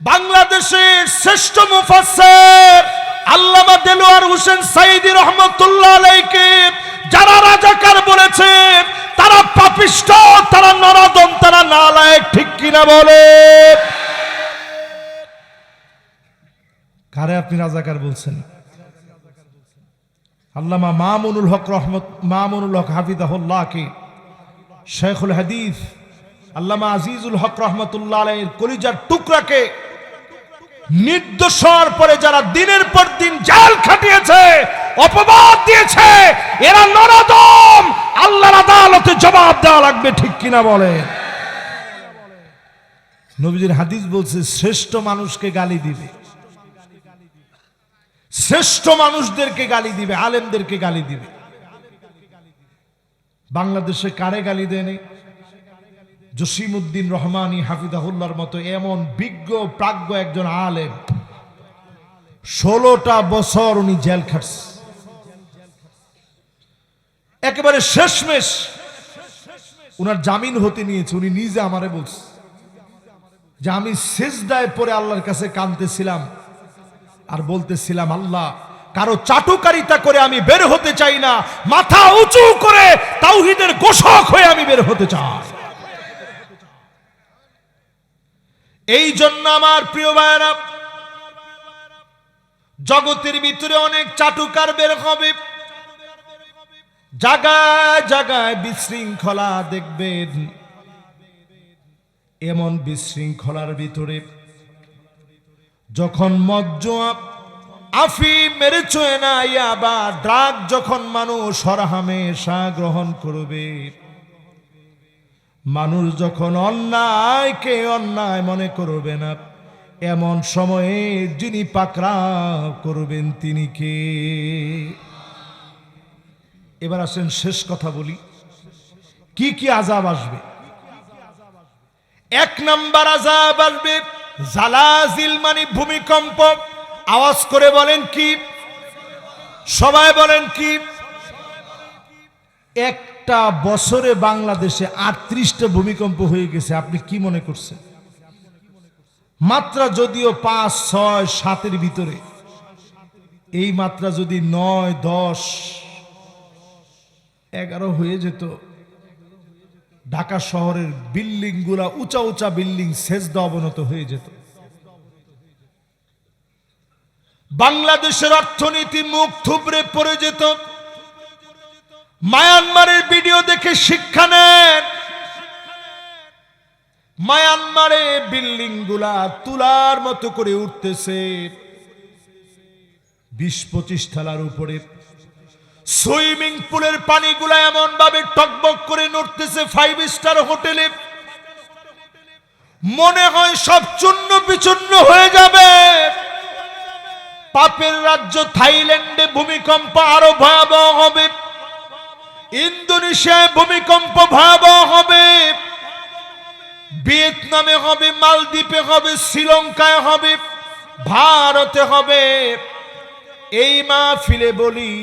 বাংলাদেশের শ্রেষ্ঠ মুফাসসির আল্লামা দেলোয়ার হোসেন সাঈদী রহমাতুল্লাহ আলাইহি যারা রাজাকার বলেছে তারা পাপিষ্ঠ, তারা নরাধম, তারা নালায়েক, ঠিক কিনা বলে? কারে আপনি রাজাকার বলছেন? আল্লামা মামুনুল হক হাফিজাহুল্লাহকে, শেখুল হাদিস আল্লামা আজিজুল হক রহমতুল্লাহ আলাইহির কলিজার টুকরাকে নির্দোষ হওয়ার পরে যারা দিনের পর দিন জেল খাটিয়েছে, অপবাদ দিয়েছে, এরা নরাধম, আল্লাহর আদালতে জবাব দেওয়া লাগবে, ঠিক কিনা বলে? নবীজির হাদিস বলছে শ্রেষ্ঠ মানুষকে গালি দিবে, শ্রেষ্ঠ মানুষদেরকে গালি দিবে, আলেমদেরকে গালি দিবে। বাংলাদেশে কারে গালি দেয়নি? জসিমউদ্দিন রহমানী হাফিজাহুল্লাহর মতো এমন বিজ্ঞ প্রাজ্ঞ একজন আলেম, 16টা বছর উনি জেল খাটছে। একেবারে শেষমেশ উনার জামিন হতে নিয়েছে। উনি নিজে আমারে বলছে যে আমি সিজদায় পড়ে আল্লাহর কাছে কাঁদতেছিলাম আর বলতেছিলাম, আল্লাহ, কারো চাটুকারিতা করে আমি বের হতে চাই না, মাথা উঁচু করে তাওহীদের ঘোষক হয়ে আমি বের হতে চাই। এই জন্য আমার প্রিয় ভাইরা, জগতের ভিতরে অনেক চাটুকার বের হবে, জায়গায় জায়গায় বিশৃঙ্খলা দেখবেন। এমন বিশৃঙ্খলার ভিতরে যখন মজ্জুয়া, আফিম, মেরিজুয়ানা, ইয়াবা, ড্রাগ যখন মানুষ হরহামেশা গ্রহণ করবে, মানুষ যখন অন্যায়কে অন্যায় মনে করবে না, এমন সময়ে যিনি পাকড়াও করবেন তিনি কে? এবার আসেন শেষ কথা বলি, কি কি আযাব আসবে। 1 নাম্বার আযাব আসবে জালাজিল, মানে ভূমিকম্প। আওয়াজ করে বলেন কি? সবাই বলেন কি? একটা বছরে বাংলাদেশে 38টা ভূমিকম্প হয়ে গেছে। আপনি কি মনে করছেন? মাত্রা যদিও 5, 6, 7-এর ভিতরে, এই মাত্রা যদি 9, 10, 11 হয়ে যেত, ঢাকা শহরের বিল্ডিং গুলা, উঁচা উঁচা বিল্ডিং সেজদা অবনত হয়ে যেত। বাংলাদেশের অর্থনীতি মুখ থুবড়ে পড়ে যেত। মায়ানমারের ভিডিও দেখে শিক্ষা নেন। মায়ানমারে বিল্ডিং গুলা তুলার মতো করে উঠতেছে, 20-25 তলার উপরে। সুইমিং পুলের পানিগুলা এমন ভাবে টকবক করে নড়তেছে 5 স্টার হোটেলে, মনে হয় সব চূর্ণ বিচূর্ণ হয়ে যাবে। পাপের রাজ্য থাইল্যান্ডে ভূমিকম্প আরো ভয়াবহ হবে, ইন্দোনেশিয়ায় ভূমিকম্প ভয়াবহ হবে, ভিয়েতনামে হবে, মালদ্বীপে হবে, শ্রীলঙ্কায় হবে, ভারতে হবে। এই মাহফিলে বলি,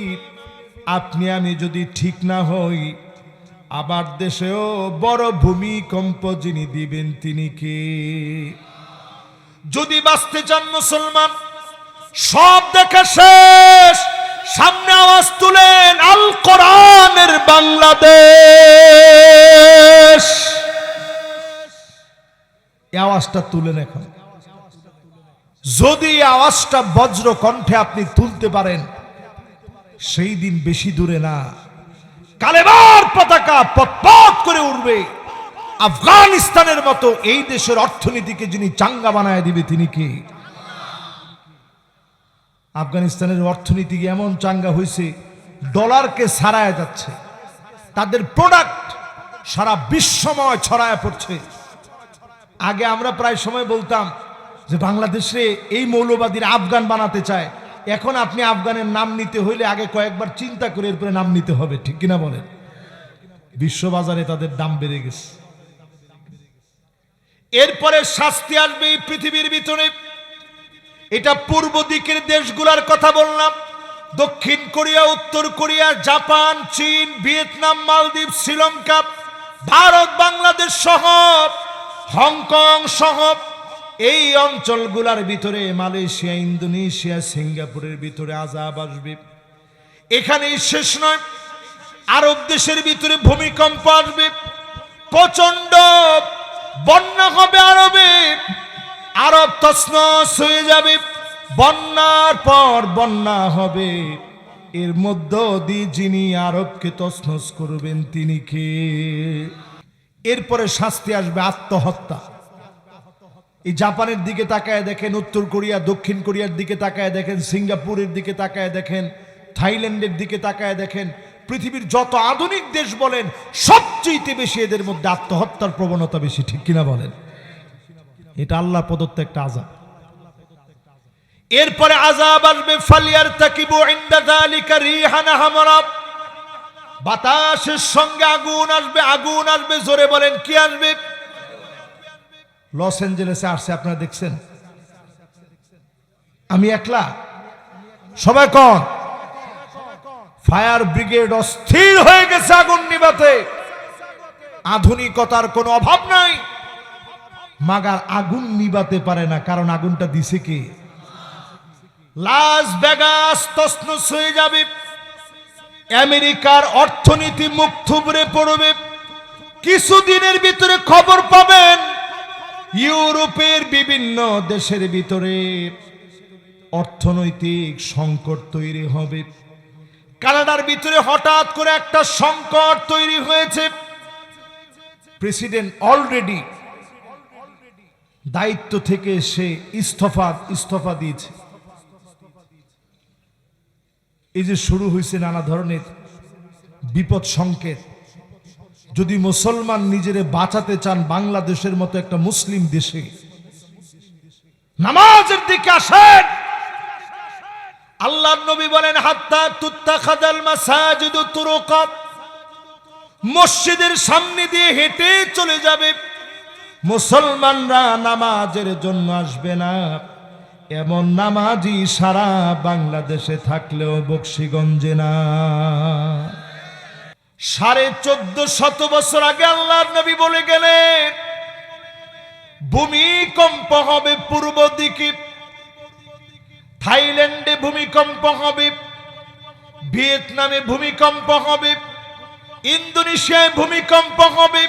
আপনি আমি যদি ঠিক না হই, আবার দেশেও বড় ভূমিকম্প যিনি দিবেন তিনি কে? যদি বাঁচতে চান মুসলমান, সব দেখা শেষ, সামনে আওয়াজ তুলেন, আল কোরআনের বাংলাদেশ। এই আওয়াজটা তুলেন এখন। যদি আওয়াজটা বজ্র কণ্ঠে আপনি তুলতে পারেন, সেই দিন বেশি দূরে না, কালেমার পতাকা পতপত করে উঠবে। আফগানিস্তানের মতো এই দেশের অর্থনীতিকে যিনি চাঙ্গা বানায় দিবে তিনি কে? আফগানিস্তানের অর্থনীতি এমন চাঙ্গা হয়েছে, ডলারকে ছাড়ায় যাচ্ছে, তাদের প্রোডাক্ট সারা বিশ্বময় ছড়ায় পড়ছে। আগে আমরা প্রায় সময় বলতাম যে বাংলাদেশে এই মৌলবাদীরা আফগান বানাতে চায়। এখন আপনি আফগানের নাম নিতে হইলে আগে কয়েকবার চিন্তা করে এরপরে নাম নিতে হবে, ঠিক কিনা বলেন? বিশ্ববাজারে তাদের দাম বেড়ে গেছে। এরপরে শাস্তি আসবে এই পৃথিবীর ভিতরে। এটা পূর্ব দিকের দেশগুলোর কথা বললাম, দক্ষিণ কোরিয়া, উত্তর কোরিয়া, জাপান, চীন, ভিয়েতনাম, মালদ্বীপ, শ্রীলঙ্কা, ভারত, বাংলাদেশ সহ, হংকং সহ এই অঞ্চলগুলোর ভিতরে মালয়েশিয়া, ইন্দোনেশিয়া, সিঙ্গাপুরের ভিতরে আযাব আসবে। এখানেই শেষ নয়, আরব দেশের ভিতরে ভূমিকম্প আসবে, প্রচন্ড বন্যা হবে আরবে, আরব তছনছ হয়ে যাবে, বন্যার পর বন্যা হবে। এর মধ্য দিয়ে যিনি আরবকে তছনছ করবেন তিনি কে? এরপরে শাস্তি আসবে আত্মহত্যা। এই জাপানের দিকে তাকায় দেখেন, উত্তর কোরিয়া, দক্ষিণ কোরিয়ার দিকে তাকায় দেখেন, সিঙ্গাপুরের দিকে তাকায় দেখেন, থাইল্যান্ডের দিকে তাকায় দেখেন, পৃথিবীর যত আধুনিক দেশ বলেন সবচেয়ে বেশি এদের মধ্যে আত্মহত্যার প্রবণতা বেশি, ঠিক কিনা বলেন? এটা আল্লাহ প্রদত্ত একটা আযাব। এরপরে আযাব আসবে ফালিয়ারতাকিবু ইনদা যালিকা রিহান হামরা, বাতাসের সঙ্গে আগুন আসবে, আগুন আসবে, জোরে বলেন কি আসবে? লস অ্যাঞ্জেলেসে আসছে, আপনারা দেখছেন? আমি একলা? সবাই কোন? ফায়ার ব্রিগেড অস্থির হয়ে গেছে আগুন নিভাতে। আধুনিকতার কোনো অভাব নাই, মাগার আগুন নিভাতে পারে না, কারণ আগুনটা দিছে কে? লাস ভেগাস তছনছ হয়ে যাবে, আমেরিকার অর্থনীতি মুখ থুবড়ে পড়বে। কিছুদিনের ভিতরে খবর পাবেন ইউরোপের বিভিন্ন দেশের ভিতরে অর্থনৈতিক সংকট তৈরি হবে। কানাডার ভিতরে হঠাৎ করে একটা সংকট তৈরি হয়েছে। প্রেসিডেন্ট অলরেডি দায়িত্ব থেকে সে ইস্তফা দিয়েছে। এই যে শুরু হয়েছে নানা ধরনের বিপদ সংকেত। যদি মুসলমান নিজেরে বাঁচাতে চান বাংলাদেশের মতো একটা মুসলিম দেশে, নামাজের দিকে আসেন। আল্লাহর নবী বলেন হাত্তা তুত্তাখাদাল মাসাজিদু তুরুকাত, মসজিদের সামনে দিয়ে হেঁটে চলে যাবে, মুসলমানরা নামাজের জন্য আসবে না। এমন নামাজি সারা বাংলাদেশে থাকলেও বকশীগঞ্জে না। 1450 বছর আগে আল্লাহর নবী বলে গেলেন ভূমিকম্প হবে পূর্ব দিকে, থাইল্যান্ডে ভূমিকম্প হবে, ভিয়েতনামে ভূমিকম্প হবে, ইন্দোনেশিয়ায় ভূমিকম্প হবে,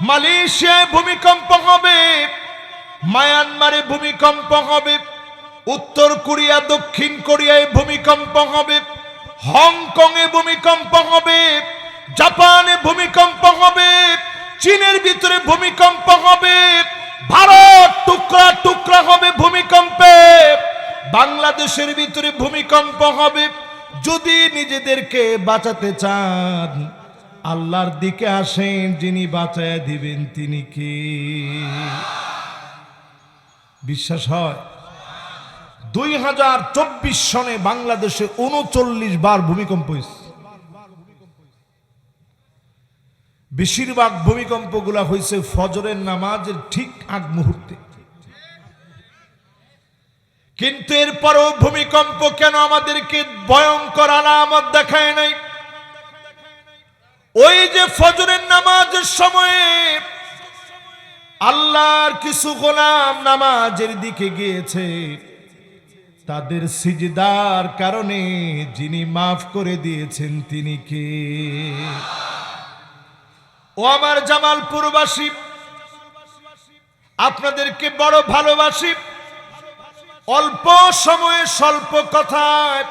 মালয়েশিয়ায় ভূমিকম্প হবে, মায়ানমারে ভূমিকম্প হবে, উত্তর কোরিয়া, দক্ষিণ কোরিয়ায় ভূমিকম্প হবে, হংকংয়ে ভূমিকম্প হবে, জাপানে ভূমিকম্প হবে, চীনের ভিতরে ভূমিকম্প হবে, ভারত টুকরা টুকরা হবে ভূমিকম্পে, বাংলাদেশের ভিতরে ভূমিকম্প হবে। যদি নিজেদেরকে বাঁচাতে চান আল্লাহর দিকে আসেন, যিনি বাঁচায়া দিবেন তিনি কে? বিশ্বাস হয়? 2024 সনে বাংলাদেশে 39 বার ভূমিকম্প হয়েছে। বেশিরভাগ ভূমিকম্পগুলা হয়েছে ফজরের নামাজের ঠিক আগ মুহূর্তে। কিন্তু এরপরও ভূমিকম্প কেন আমাদেরকে ভয়ঙ্কর আলামত দেখায় নাই? ওই যে ফজরের নামাজের সময়ে আল্লাহর কিছু গোলাম নামাজের দিকে গিয়েছে, তাদের সিজদার কারণে যিনি মাফ করে দিয়েছেন তিনি কে? ও আমার জামালপুরবাসী, আপনাদেরকে বড় ভালোবাসি। অল্প সময়ে স্বল্প কথায়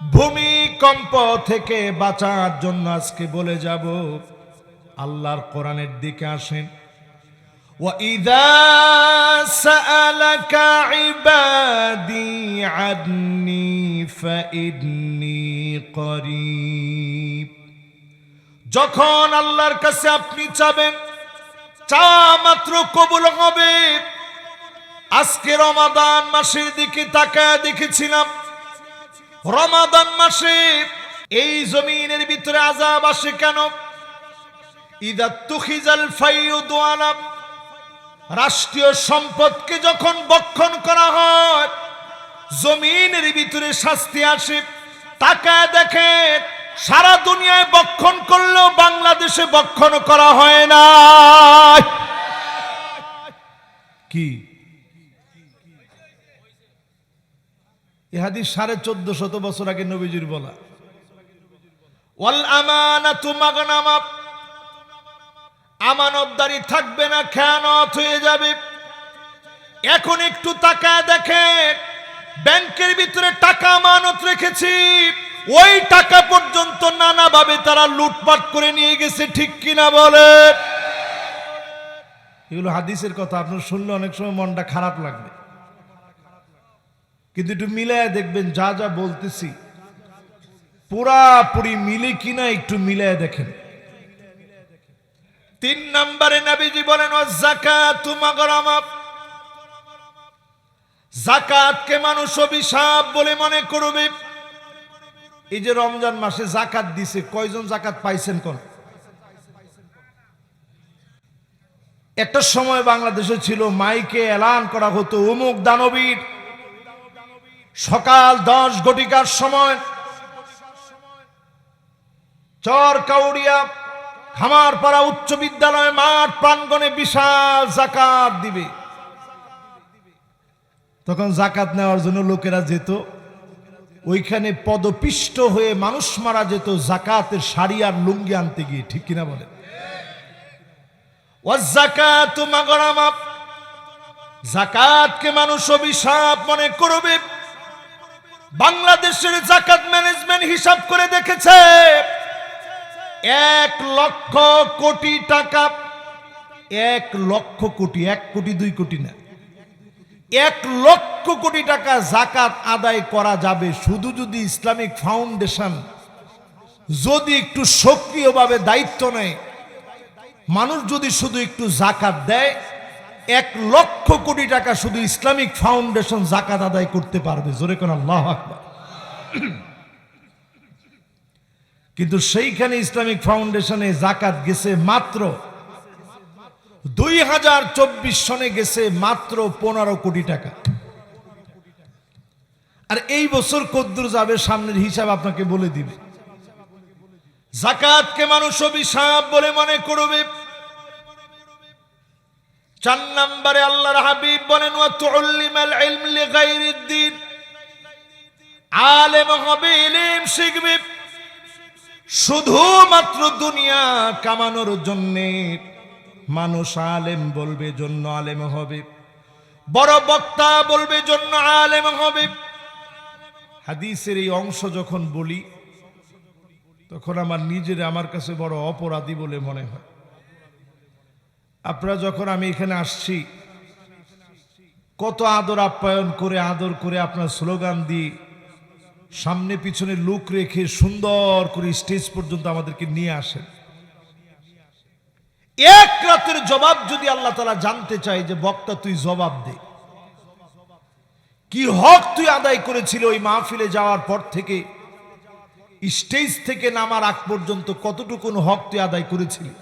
ভূমিকম্প থেকে বাঁচার জন্য আজকে বলে যাব, আল্লাহর কোরআনের দিকে আসেন। وَإِذَا سَأَلَكَ عِبَادِي عَنِّي فَإِنِّي قَرِيبٌ। যখন আল্লাহর কাছে আপনি চাবেন, চা মাত্র কবুল হবে। আজকে রমাদান মাসের দিকে তাকায় দেখেছিলাম, রমাদান মাসে এই জমিনের ভিতরে আযাব আসে কেন? ইদা তুখিজাল ফাইয়ুদু আলা, রাষ্ট্রীয় সম্পদকে যখন বক্ষণ করা হয় জমিনের ভিতরে শাস্তি আসে। তাকায় দেখেন সারা দুনিয়ায় বক্ষণ করলেও বাংলাদেশে বক্ষণ করা হয় না। কি এ হাদিস 1450 বছর আগে নবীজির বলা। ওয়াল আমানাতু মাগনামা, আমানতদারি থাকবে না, খেয়ানত হয়ে যাবে। এখন একটু তাকায় দেখেন, ব্যাংকের ভিতরে টাকা আমানত রেখেছি, ওই টাকা পর্যন্ত নানাভাবে তারা লুটপাট করে নিয়ে গেছে, ঠিক কিনা বলে? এগুলো হাদিসের কথা, আপনার শুনলে অনেক সময় মনটা খারাপ লাগবে, কিন্তু একটু মিলায় দেখবেন যা যা বলতেছি পুরাপুরি মিলে কিনা একটু মিলায় দেখেন। 3 নম্বরে নবীজি বলেন যাকাতু মাগরামা, যাকাতকে মানুষ অভিশাপ বলে মনে করবে। এই যে রমজান মাসে যাকাত দিছে, কয়জন যাকাত পাইছেন? কোন একটা সময় বাংলাদেশে ছিল, মাইকে এলান করা হতো অমুক দানবীর সকাল 10 ঘটিকার সময় চরকাউড়িয়া খামারপাড়া উচ্চ বিদ্যালয় মাঠ প্রাঙ্গণে বিশাল যাকাত দিবে। তখন যাকাত নেওয়ার জন্য লোকেরা যেত, ওইখানে পদপিষ্ট হয়ে মানুষ মারা যেত যাকাতের শাড়ি আর লুঙ্গি আনতে গিয়ে, ঠিক কিনা বলে? ওয়াযাকাতু মাগরামা, যাকাতকে মানুষ অভিশাপ মনে করবে। বাংলাদেশের যাকাত ম্যানেজমেন্ট হিসাব করে দেখেছে 1 লক্ষ কোটি টাকা, 1 লক্ষ কোটি, 1 কোটি 2 কোটি না, 1 লক্ষ কোটি টাকা যাকাত আদায় করা যাবে শুধু যদি ইসলামিক ফাউন্ডেশন যদি একটু সক্রিয়ভাবে দায়িত্ব নেয়, মানুষ যদি শুধু একটু যাকাত দেয়, 1 লক্ষ কোটি টাকা শুধু ইসলামিক ফাউন্ডেশন যাকাত আদায় করতে পারবে। জোরে কোন আল্লাহু আকবার। কিন্তু সেইখানে ইসলামিক ফাউন্ডেশনে যাকাত গেছে মাত্র 2024 সনে গেছে মাত্র 15 কোটি টাকা। আর এই বছর কদ্দুর যাবে সামনের হিসাব আপনাকে বলে দিবে। যাকাতকে মানুষ অভিশাপ বলে মনে করবে। 4 নম্বরে আল্লাহর হাবিব বলেন ওয়া তুআল্লিমাল ইলম লিগাইরিদ দ্বীন, আলেম হবে, ইলম শিখবে শুধুমাত্র দুনিয়া কামানোর জন্য। মানুষ আলেম বলবে জন্য আলেম হবে, বড় বক্তা বলবে জন্য আলেম হবে। হাদিসের এই অংশ যখন বলি তখন আমার নিজের আমার কাছে বড় অপরাধী বলে মনে হয়। আপনারা যখন আমি এখানে আসছি কত আদর আপ্যায়ন করে আদর করে আপনার স্লোগান দিয়ে সামনে পিছনে লোক রেখে সুন্দর করে স্টেজ পর্যন্ত আমাদেরকে নিয়ে আসেন। 1 রাতের জবাব যদি আল্লাহ তাআলা জানতে চায় যে বক্তা তুই জবাব দে, কি হক তুই আদায় করেছিল ওই মাহফিলে যাওয়ার পর থেকে স্টেজ থেকে নামার আগ পর্যন্ত কতটুকু হক তুই আদায় করেছিলি,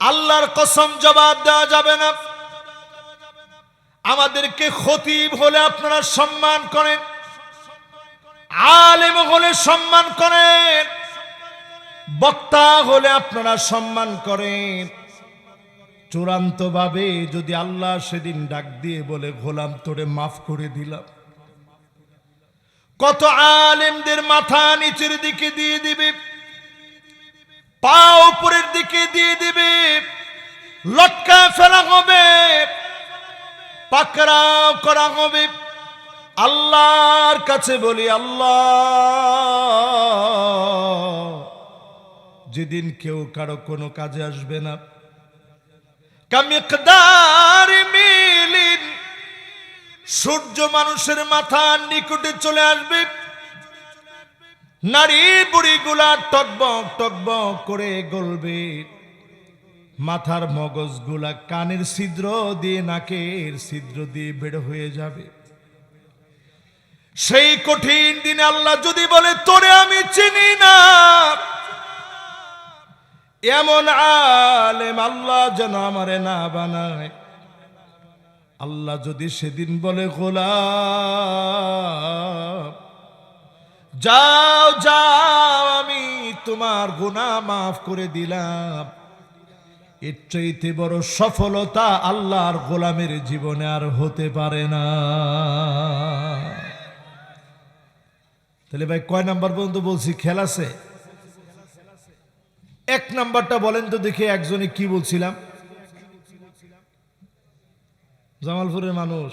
আল্লাহর কসম জবাব দেওয়া যাবে না। আমাদেরকে খতিব হলে আপনারা সম্মান করেন, আলেম হলে সম্মান করেন, বক্তা হলে আপনারা সম্মান করেন। চূড়ান্ত ভাবে যদি আল্লাহ সেদিন ডাক দিয়ে বলে গোলাম তোরে মাফ করে দিলাম, কত আলেমদের মাথা নিচের দিকে দিয়ে দিবে, পা উপরের দিকে দিয়ে দিবে, লটকায় ফেলা হবে, পাকড়াও করা হবে। আল্লাহর কাছে বলি আল্লাহ, যেদিন কেউ কারো কোনো কাজে আসবে না, কামিকদার মিলিন, সূর্য মানুষের মাথার নিকটে চলে আসবে, নারী বুড়ি গুলা টকবক টকবক করে গলবে, মাথার মগজ গুলা কানের ছিদ্র দিয়ে নাকের ছিদ্র দিয়ে বের হয়ে যাবে। সেই কঠিন দিনে আল্লাহ যদি বলে তোরে আমি চিনি না, এমন আলেম আল্লাহ যেন আমারে না বানায়। আল্লাহ যদি সেদিন বলে গোলাম যাও যাও আমি তোমার গুনাহ মাফ করে দিলাম, এর চাইতে বড় সফলতা আল্লাহর গোলামের জীবনে আর হতে পারে না। তাহলে ভাই কয় নাম্বার পর্যন্ত বলছি? খেয়াল আছে? এক নাম্বারটা বলেন তো দেখি, একজনে কি বলছিলাম? জামালপুরের মানুষ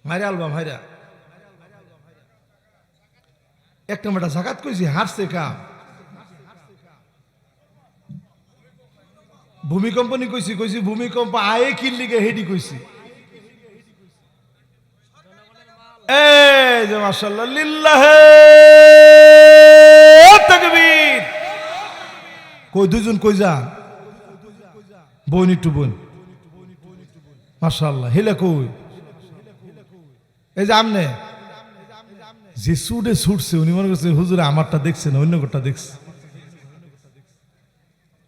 মাইরা আলবাম হাইরা এক নাম্বারটা জাকাত কইছি, হারছে কাম। ভূমিকম্প নি কইছি, কইছি ভূমিকম্প আয়ে কিল্লিগে হেডি কইছি। এই যে মাশাআল্লাহ, লিল্লাহে তাকবীর। কই দুজন কই যান? বোন একটু বোন, মাশাআল্লাহ। হেলে কই? এই যে আমনে যে সুটে ছুটছে, উনি মনে করছে হুজুর আমারটা দেখছে না, অন্য কোটা দেখছে।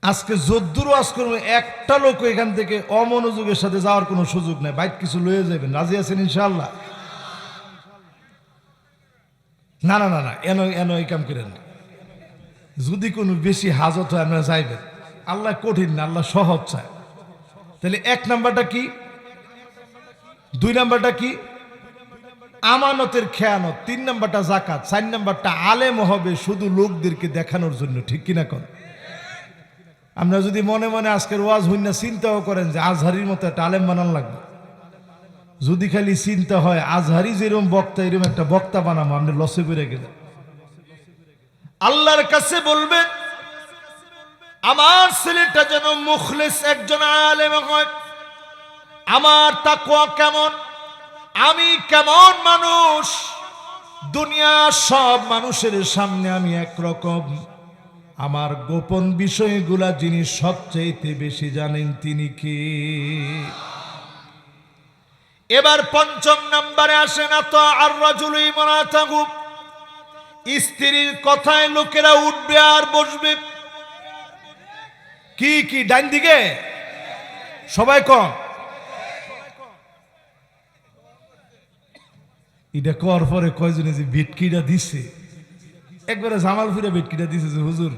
আজকে যদ্দুর ওয়াজ করবো, একটা লোক এখান থেকে অমনোযোগের সাথে যাওয়ার কোনো সুযোগ নেই। বাইক কিছু লয়ে যাবেন, রাজি আছেন ইনশাআল্লাহ? না না না না, এন এন এই কাম করেন না। যদি কোনো বেশি হাজত হয় আপনারা যাইবেন। আল্লাহ কঠিন না, আল্লাহ সহজ চায়। তাহলে এক নাম্বারটা কি? দুই নাম্বারটা কি? আমানতের খেয়ানত। তিন নাম্বারটা জাকাত। চার নাম্বারটা আলেম হবে শুধু লোকদেরকে দেখানোর জন্য। ঠিক কিনা কোন? আমরা যদি মনে মনে আজকের ওয়াজ হইনা চিন্তাও করেন যে আজহারির মতো একটা আলেম বানান লাগবে, যদি খালি চিন্তা হয় আজহারি যেরকম বক্তা এরকম একটা বক্তা বানাবো, আপনি লসে পড়ে গেলেন। আল্লাহর কাছে বলবেন আমার ছেলেটা যেন মুখলিস একজন আলেম হয়। আমার তাকওয়া কেমন, আমি কেমন মানুষ, দুনিয়ার সব মানুষের সামনে আমি একরকম, আমার গোপন বিষয়গুলা যিনি সবচেয়ে বেশি জানেন তিনি কি? এবার পঞ্চম নম্বরে আসেন, তো আর রাজুল ইমরাতাহু, স্ত্রীর কথায় লোকেরা উঠবে আর বসবে। কি কি? ডান দিকে সবাই কম। এটা কর পরে কয়জনে যে বেটকিটা দিছে, একবারে জামালপুরে বেটকিটা দিছে যে হুজুর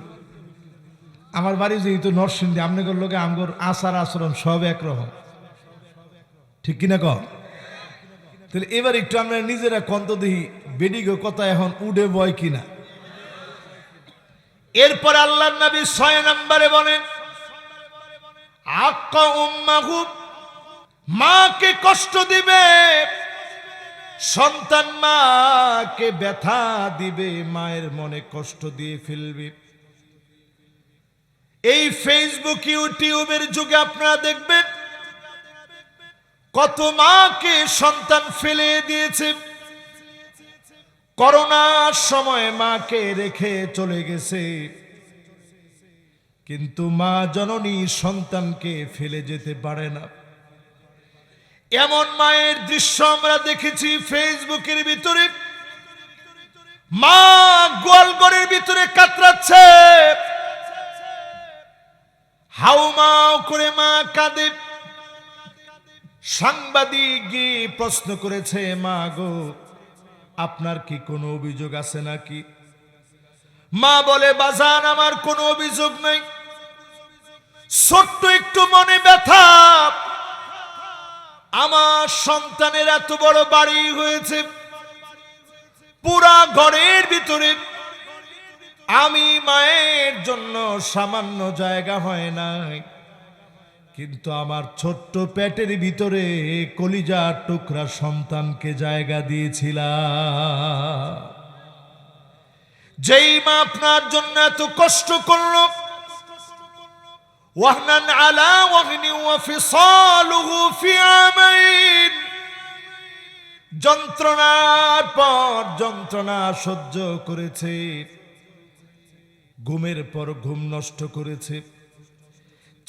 আমার বাড়ি যেহেতু নরসিংদী, আপনাদের লোকে আমগর আচার আচরণ সব একরকম। ঠিক কিনা কম? তাহলে এবার একটু আমরা নিজেরা কন্ত দেখি বেডিগো কথা এখন উডে বয় কিনা। এরপর আল্লাহর নবী ৬ নম্বরে বলেন আক্কা উম্মাহু, মাকে কষ্ট দিবে সন্তান, মাকে ব্যথা দিবে, মায়ের মনে কষ্ট দিয়ে ফেলবে। এই ফেসবুক ইউটিউবের যুগে আপনারা দেখবেন কত মাকে সন্তান ফেলে দিয়েছে। করোনার সময় মাকে রেখে চলে গেছে, কিন্তু মা জননী সন্তানকে ফেলে যেতে পারে না। এমন মায়ের দৃশ্য আমরা দেখেছি ফেসবুকের ভিতরে। মা গোয়ালঘরের ভিতরে কাতরাচ্ছে, হাউমাউ করে মা কাঁদে। সাংবাদিক গিয়ে প্রশ্ন করেছে, মা গো আপনার কি কোনো অভিযোগ আছে নাকি? মা বলে, বাজান আমার কোনো অভিযোগ নেই, ছোট্ট একটু মনে ব্যথা। আমার সন্তানের এত বড় বাড়ি হয়েছে, পুরা ঘরের ভিতরে আমি মায়ের জন্য সামান্য জায়গা হয় নাই, কিন্তু আমার ছোট্ট পেটের ভিতরে কলিজার টুকরা সন্তানকে জায়গা দিয়েছিলাম। যেই মা আপনার জন্য এত কষ্ট করল, ওয়াহনান আলা ওয়াহনি ওয়া ফিসালুহু ফি আমাইন, যন্ত্রণার পর যন্ত্রণা সহ্য করেছে, ঘুমের পর ঘুম নষ্ট করেছে,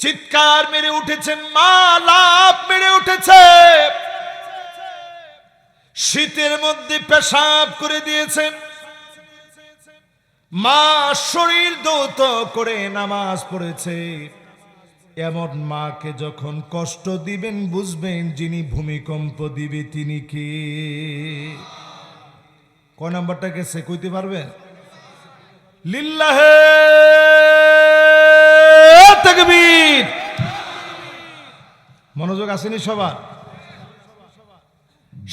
চিৎকার মেরে উঠেছেন, মা লাফ মেরে উঠেছে, শীতের মধ্যে পেশাব করে দিয়েছেন, মা শরীর ধৌত করে নামাজ পড়েছে। এমন মাকে যখন কষ্ট দিবেন বুঝবেন যিনি ভূমিকম্প দিবে তিনি কে। কয় নাম্বারটা গেছে কইতে পারবেন? লিল্লাহে তাকবীর। মনোযোগ আসেনি সবার?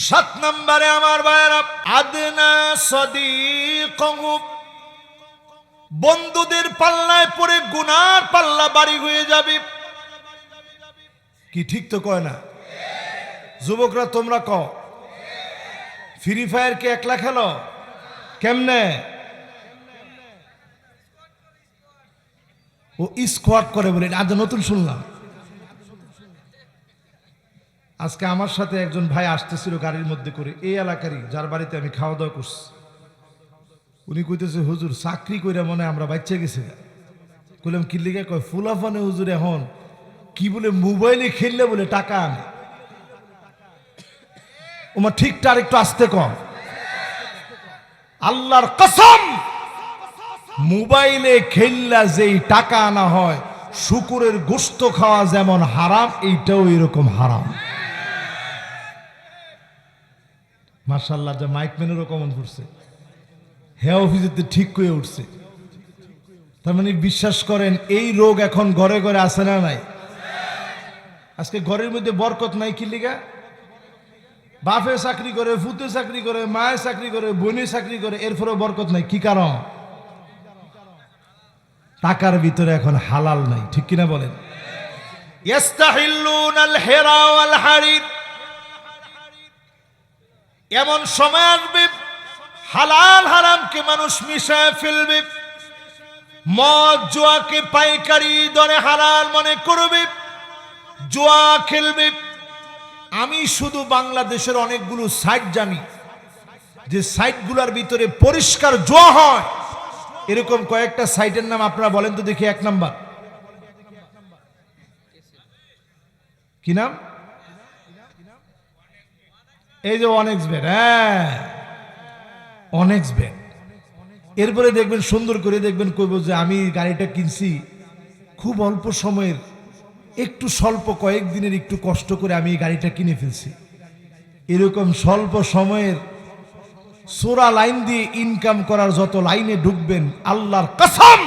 7 নম্বরে আমার ভাইরা, আদনা সাদিকহু, বন্ধুদের পাল্লায় পড়ে গুনার পাল্লা বাড়ি হয়ে যাবে। কি ঠিক তো কয় না? যুবকরা তোমরা কও, ফ্রি ফায়ার কে একলা খেলো? কেমনে? ও স্কোয়াড করে বলে, আজ নতুন শুনলাম। আজকে আমার সাথে একজন ভাই আসতেছিল গাড়ির মধ্যে করে, এই এলাকারই, যার বাড়িতে আমি খাওয়া দাওয়া করছি। উনি কইতেছে, হুজুর চাকরি কইরা মনে আমরা বাচ্চা গেছে। কইলাম কি লিগে? কয় ফুলাফানে হুজুর এখন কি বলে মোবাইলে খেললে বলে টাকা আনে। ওমা ঠিকটা আর একটু আসতে কম। আল্লাহর কসম, মোবাইলে খেললা যেই টাকা আনা হয়, শুকুরের গোশত খাওয়া যেমন হারাম, এইটাও এরকম হারাম। মাশাআল্লাহ, যা মাইক ম্যানেরও কমন করছে, হ্যাঁ অফিসে ঠিক করে উঠছে। তার মানে বিশ্বাস করেন, এই রোগ এখন ঘরে ঘরে আসে না নাই? আজকে ঘরের মধ্যে বরকত নাই। কি লিগা? বাপে চাকরি করে, ফুতে চাকরি করে, মায়ে চাকরি করে, বোনে চাকরি করে, এরপরেও বরকত নাই। কি কারণ? টাকার ভিতরে এখন হালাল নাই। ঠিক কিনা বলেন? ইস্তাহিল্লুনাল হিরা ওয়াল হারির, এমন সময় আসবে হালাল হারামকে মানুষ মিশায় ফেলবে। মদ জুয়াকে পাইকারি দরে হালাল মনে করবে, জুয়া খেলবে। আমি শুধু বাংলাদেশের অনেকগুলো সাইট জানি, যে সাইটগুলোর ভিতরে পরিষ্কার জুয়া হয়। এরকম কয়েকটা সাইটের নাম আপনারা বলেন তো দেখি। 1 নাম্বার কি নাম? এই যে অনেক্স বেট। হ্যাঁ, অনেক্স বেট। এরপরে দেখবেন সুন্দর করে দেখবেন, কইব যে আমি গাড়িটা কিনছি খুব অল্প সময়ের, একটু স্বল্প কয়েকদিনের একটু কষ্ট করে আমি এই গাড়িটা কিনে ফেলছি। এরকম স্বল্প সময়ের সোরা লাইন দিয়ে ইনকাম করার যত লাইনে ঢুকবেন, আল্লাহর কসম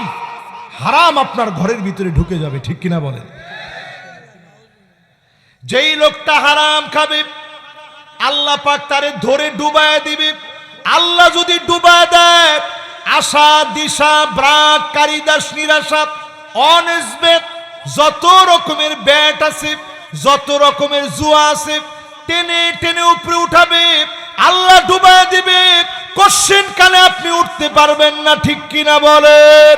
হারাম আপনার ঘরের ভিতরে ঢুকে যাবে। ঠিক কিনা বলেন? যেই লোকটা হারাম খাবে, আল্লাহ পাক তারে ধরে ডুবায় দিবে। আল্লাহ যদি ডুবায় দেয়, আশা দিশা ব্রাক কারিদাস নিরাশা অনেসবেট যত রকমের ব্যাট আছে, যত রকমের জুয়া আছে, টেনে টেনে উপরে উঠাবে, আল্লাহ ডুবায় দিবে। কোশ্চেন কালে আপনি উঠতে পারবেন না। ঠিক কিনা বলেন?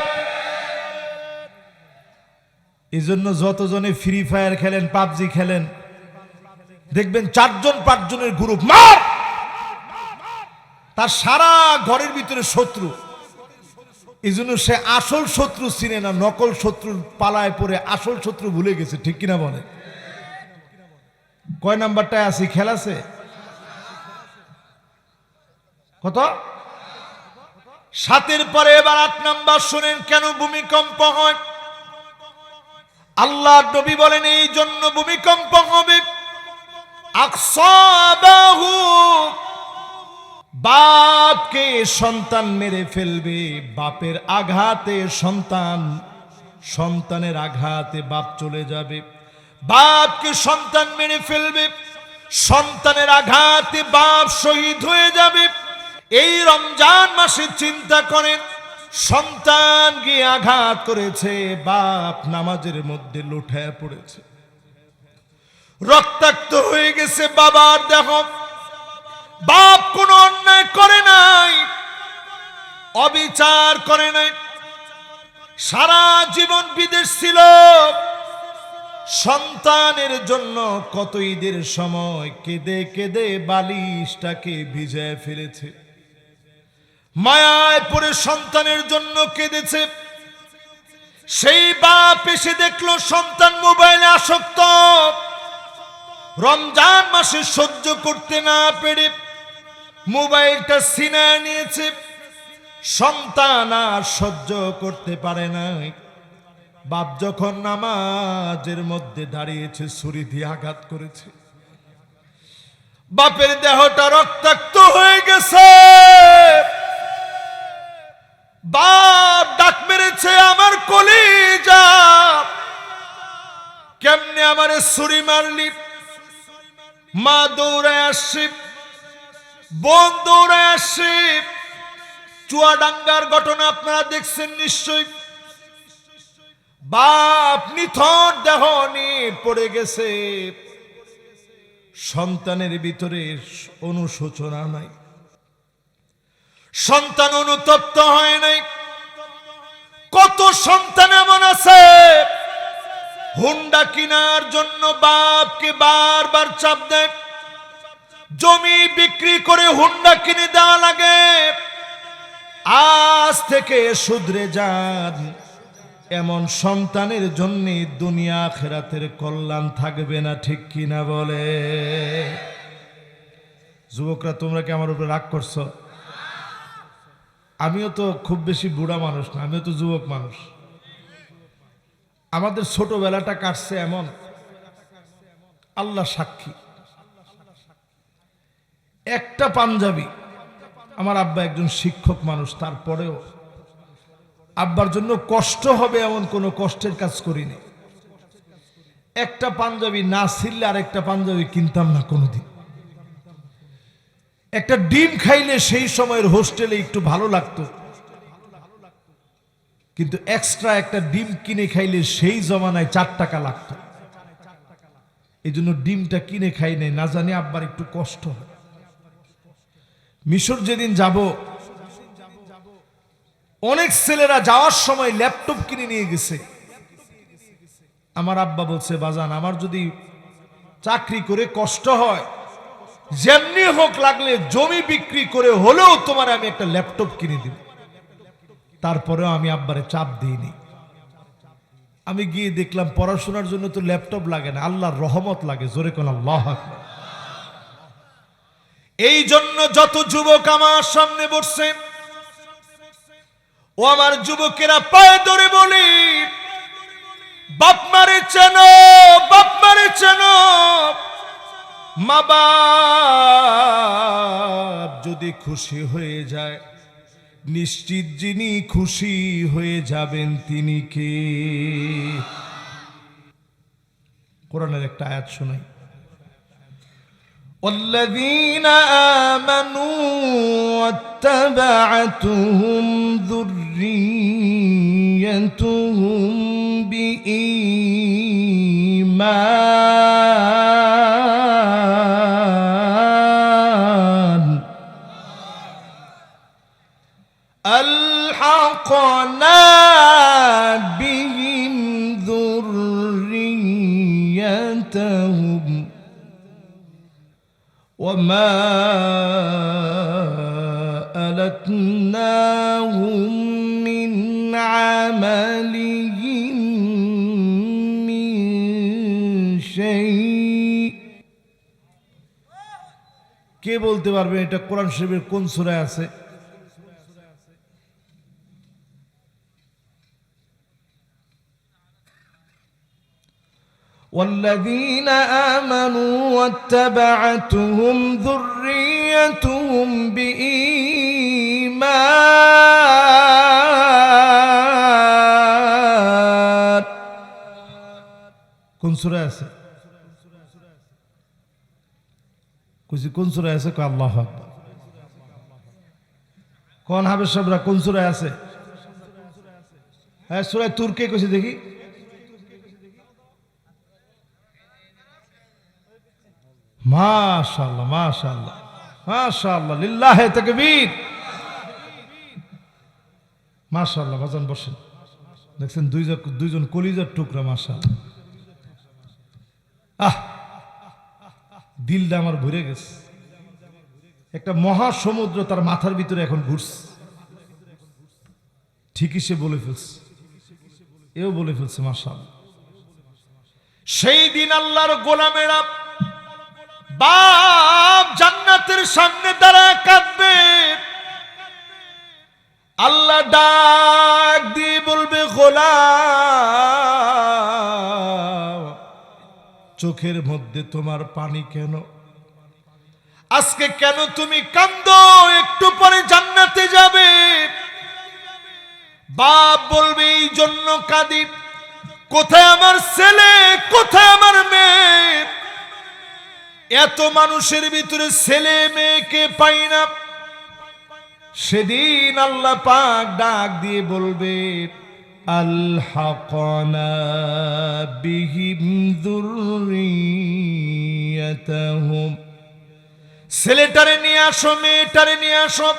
এই জন্য যতজনে ফ্রি ফায়ার খেলেন, পাবজি খেলেন, দেখবেন 4জন 5জনের গ্রুপ মার, তার সারা ঘরের ভিতরে শত্রু। এই জন্য সে আসল শত্রু চিনে না, নকল শত্রুর পালায় পড়ে আসল শত্রু ভুলে গেছে। ঠিক কিনা বলে? কয় নাম্বারটায় আছি? খেলাছে কত? 7-এর পরে এবার 8 নাম্বার শুনেন, কেন ভূমিকম্প হয়। আল্লাহর নবী বলেন, এই জন্য ভূমিকম্প হবে। আকসাবাহু, বাপকে সন্তান মেরে ফেলবে। বাপের আঘাতে সন্তান, সন্তানের আঘাতে বাপ চলে যাবে। বাপকে সন্তান মেরে ফেলবে, সন্তানের আঘাতে বাপ শহীদ হয়ে যাবে। এই রমজান মাসে চিন্তা করেন, সন্তান গিয়ে আঘাত করেছে, বাপ নামাজের মধ্যে লুঠায় পড়েছে, রক্তাক্ত হয়ে গেছে বাবার দেহ। বাপ কোনো অন্যায় করে নাই, অবিচার করে নাই, সারা জীবন বিদেশ ছিল। সন্তানের জন্য কত ঈদের সময় কেঁদে কেঁদে বালিশটাকে ভিজায় ফেলেছে, মায়ায় পড়ে সন্তানের জন্য কেঁদেছে। সেই বাপ এসে দেখলো সন্তান মোবাইলে আসক্ত। রমজান মাসে সহ্য করতে না পেরে মোবাইলটা ছিনায় নিয়েছে। সন্তান আর সহ্য করতে পারে নাই। বাপ যখন নামাজের মধ্যে দাঁড়িয়েছে, ছুরি দিয়ে আঘাত করেছে। বাপের দেহটা রক্তাক্ত হয়ে গেছে। বাপ ডাক মেরেছে, আমার কলিজা। ছুরি মারলি, মা দৌড়ায় আসছে, বোন দৌড়ায় আসছে। চুয়াডাঙ্গার ঘটনা আপনারা দেখছেন নিশ্চয়ই। বাপ নিথর দেহ নিয়ে পড়ে গেছে, সন্তানের ভিতরে অনুশোচনা নাই, সন্তান অনুতপ্ত হয় নাই। কত সন্তান এমন আছে হুন্ডা কেনার জন্য বাপকে বারবার চাপ দেয়, জমি বিক্রি করে হুন্ডা কিনে দেওয়া লাগে। আজ থেকে শুধরে যান, এমন সন্তানের জন্য দুনিয়া আখিরাতের কল্যাণ থাকবে না, ঠিক কিনা বলে? যুবকরা তোমরা কি আমার উপরে রাগ করছো? আমিও তো খুব বেশি বুড়া মানুষ না, আমিও তো যুবক মানুষ। আমাদের ছোটবেলাটা কাটছে এমন, আল্লাহ সাক্ষী। একটা পাঞ্জাবি, আমার আব্বা একজন শিক্ষক মানুষ, তারপরেও আব্বার জন্য কষ্ট হবে এমন কোনো কষ্টের কাজ করিনি। একটা পাঞ্জাবি না ছিললে আরেকটা পাঞ্জাবি কিনতাম না কোনোদিন। একটা ডিম খাইলে সেই সময়ের হোস্টেলে একটু ভালো লাগতো, কিন্তু এক্সট্রা একটা ডিম কিনে খাইলে সেই জমানায় 4 টাকা লাগতো। এই জন্য ডিমটা কিনে খাই নাই, না জানি আব্বার একটু কষ্ট হয়। মিশর যেদিন যাব, অনেক ছেলেরা যাওয়ার সময় ল্যাপটপ কিনে নিয়ে গেছে। আমার আব্বা বলছে, বাজান আমার যদি চাকরি করে কষ্ট হয়, যেমনি হোক লাগলে জমি বিক্রি করে হলেও তোমার আমি একটা ল্যাপটপ কিনে দিব। তারপরেও আমি আব্বারে চাপ দিইনি। আমি গিয়ে দেখলাম পড়াশোনার জন্য তো ল্যাপটপ লাগে না, আল্লাহর রহমত লাগে। জোরে কোন আল্লাহু আকবার। এই জন্য যত যুবক আমার সামনে বসছে, ও আমার যুবকেরা, পায়ে ধরে বলি, বাপ মারে চেনো, বাপ মারে চেনো। মা বাপ যদি খুশি হয়ে যায়, নিশ্চিত যিনি খুশি হয়ে যাবেন তিনি কে? কোরআনের একটা আয়াত শোনাই। والذين آمنوا واتبعتهم ذريتهم بإيمان ألحقنا بهم ذريتهم وما ألتناهم من عملهم من شيء। কে বলতে পারবেন এটা কোরআন শরীফের কোন সূরায় আছে? والذين آمنوا واتبعتهم ذريتهم بإيمان। কোন সূরা আছে? কোন সূরা আছে? আল্লাহু আকবার। কোন হাফেজ সাহেবরা কোন সূরা আছে? হ্যাঁ, সূরা তুরকে কইছে দেখি। মাশাআল্লাহ মাশাআল্লাহ মাশাআল্লাহ, লিল্লাহি তাকবীর। মাশাআল্লাহ, বাজান বসেন। দেখছেন দুইজন কলিজার টুকরা, মাশাআল্লাহ। দিলটা আমার ভরে গেছে। একটা মহাসমুদ্র তার মাথার ভিতরে এখন ঘুরছে। ঠিকই সে বলে ফেলছে, এও বলে ফেলছে, মাশাআল্লাহ। সেই দিন আল্লাহর গোলামেরা বাপ জান্নাতের সামনে দাঁড়ায় কাঁদবে। আল্লাহ ডাক দিয়ে বলবে, গোলাম, চোখের মধ্যে তোমার পানি কেন? আজকে কেন তুমি কাঁদো? একটু পরে জান্নাতে যাবে। বাপ বলবে, এই জন্য কাঁদি, কোথায় আমার ছেলে, কোথায় আমার মেয়ে? এত মানুষের ভিতরে ছেলে মেয়েকে পাই না। সেদিন আল্লাহ পাক ডাক দিয়ে বলবে, আলহাকনা বিহিম যুররিয়াতাহুম। ছেলেটারে নিয়ে আসো, মেয়েটারে নিয়ে আসো।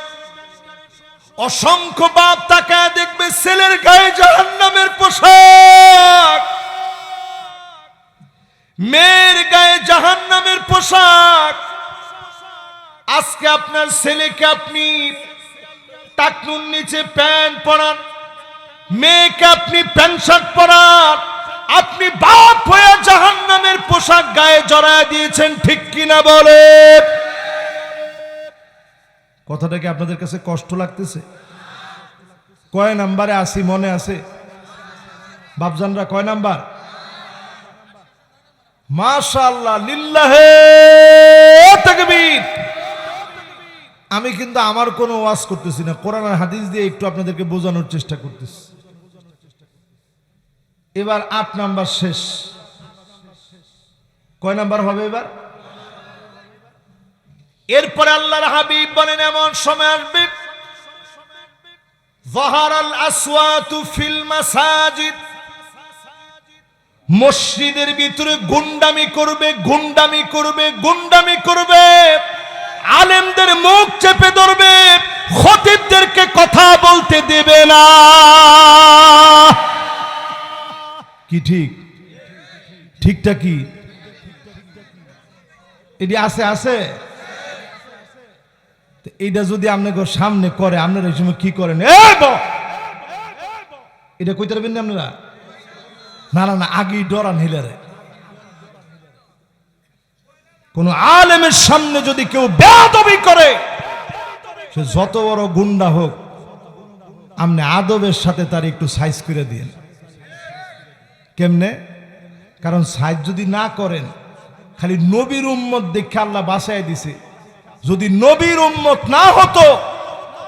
অসংখ্য বাপ তাকায় দেখবে ছেলের গায়ে জাহান্নামের পোশাক, মেয়ের গায়ে জাহান্নামের পোশাক। আজকে আপনার ছেলেকে আপনি টাকনুর নিচে প্যান্ট পরান, মেয়েকে আপনি প্যান্ট শার্ট পরান, আপনি বাপ হয়ে জাহান্নামের পোশাক গায়ে জড়ায় দিয়েছেন, ঠিক কিনা বলে? কথাটা কি আপনাদের কাছে কষ্ট লাগতেছে? কয় নাম্বারে আসি মনে আছে বাপজানরা? কয় নাম্বার? মাশাআল্লাহ, লিল্লাহে তাকবীর। আমি কিন্তু আমার কোনো ওয়াজ করতেছি না, কোরআন আর হাদিস দিয়ে একটু আপনাদেরকে বোঝানোর চেষ্টা করতেছি। এবার 8 নাম্বার শেষ। কয় নাম্বার হবে এবার? এরপরে আল্লাহর হাবিব বলেন, এমন সময় আসবে যাহারাল আসওয়াতু ফিল মাসাজিদ, মসজিদের ভিতরে গুন্ডামি করবে, গুন্ডামি করবে, গুন্ডামি করবে, আলেমদের মুখ চেপে ধরবে, খতিবদেরকে কথা বলতে দেবে না। কি ঠিক? ঠিকটা কি? এটি আছে আছে। এইটা যদি আপনাকে সামনে করে, আপনারা এই সময় কি করেন? এটা কইতে পারবেন না আপনারা? না না না, আগেই ডরান হিলারে। কোন আলেমের সামনে যদি কেউ বেয়াদবি করে, সে যত বড় গুন্ডা হোক, আপনি আদবের সাথে তার একটু সাইজ করে দিন। কেমনে? কারণ সাইজ যদি না করেন, খালি নবীর উম্মত দেখে আল্লাহ বাঁচায় দিছে। যদি নবীর উম্মত না হতো,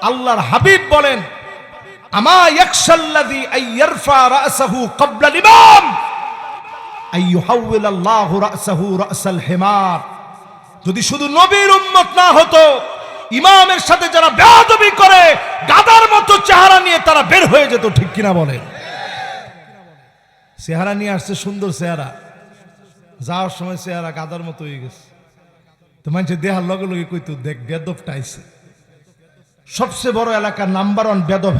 আল্লাহর হাবিব বলেন, আমা ইয়াকশাল্লাযী আইয়ারফা রাসাহু ক্বাবলা ইমাম আইয়ুহাউওয়িলাল্লাহু রাসাহু রাসাল হিমার। যদি শুধু নবীর উম্মত না হতো, ইমামের সাথে যারা বেয়াদবি করে, গাধার মতো চেহারা নিয়ে তারা বের হয়ে যেত, ঠিক কিনা বলেন? চেহারা নিয়ে আসছে, সুন্দর চেহারা, যাওয়ার সময় চেহারা গাধার মতো হয়ে গেছে। তো মানুষের দেহার লগে লগে কইতো, দেখ বেদবটা আইছে। সবচেয়ে বড় এলাকার নাম্বার 1 বেদব।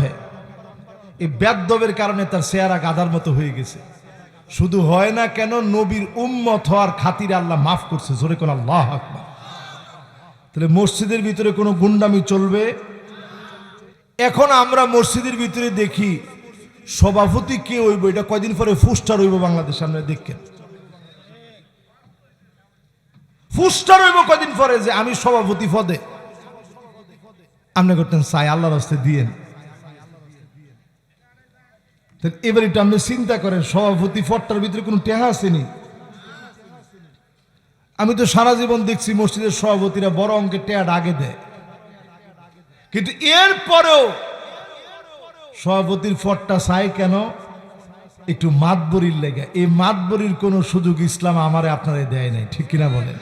এই বেদবের কারণে তার চেহারা গাধার মতো হয়ে গেছে। শুধু হয় না কেন, নবীর উম্মত হওয়ার খাতিরে আল্লাহ মাফ করছে। জোরে কোন আল্লাহু আকবার। তাহলে মসজিদের ভিতরে কোনো গুন্ডামি চলবে? এখন আমরা মসজিদের ভিতরে দেখি সভাপতি কে হইব, এটা কয়দিন পরে ফুস্টার হইব বাংলাদেশে। আমরা দেখেন ফুস্টার হইব কয়দিন পরে যে আমি সভাপতি পদে। আপনি করতেন চাই, আল্লাহর রাস্তায় দিয়েন। এবার এটা আপনি চিন্তা করেন, সভাপতি পদটার ভিতরে কোনো টেহা আসেনি। আমি তো সারা জীবন দেখছি মসজিদের সভাপতিরা বড় অঙ্কের টেহাটা আগে দেয়, কিন্তু এরপরেও সভাপতির পদটা চাই কেন? একটু মাতবরির লেগে। এই মাতবরির কোনো সুযোগ ইসলাম আমারে আপনারে দেয় নাই, ঠিক কিনা বলেন?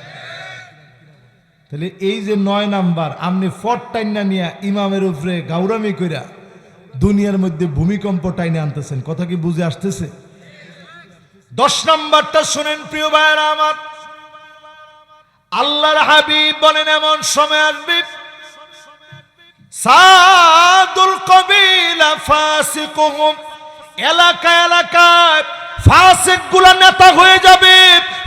তাহলে এই যে 9 নাম্বার, আপনি ফট টাইনা নিয়ে ইমামের উপরে গাউরামি কইরা দুনিয়ার মধ্যে ভূমিকম্প টাইনে আনতেছেন। কথা কি বুঝে আসতেছে? 10 নাম্বারটা শুনেন প্রিয় ভাইরা আমার। আল্লাহর হাবিব বলেন, এমন সময় আসবে সাদুল কবিলা ফাসিকুহুম, এলাকা এলাকায় ফাসিকগুলা নেতা হয়ে যাবে,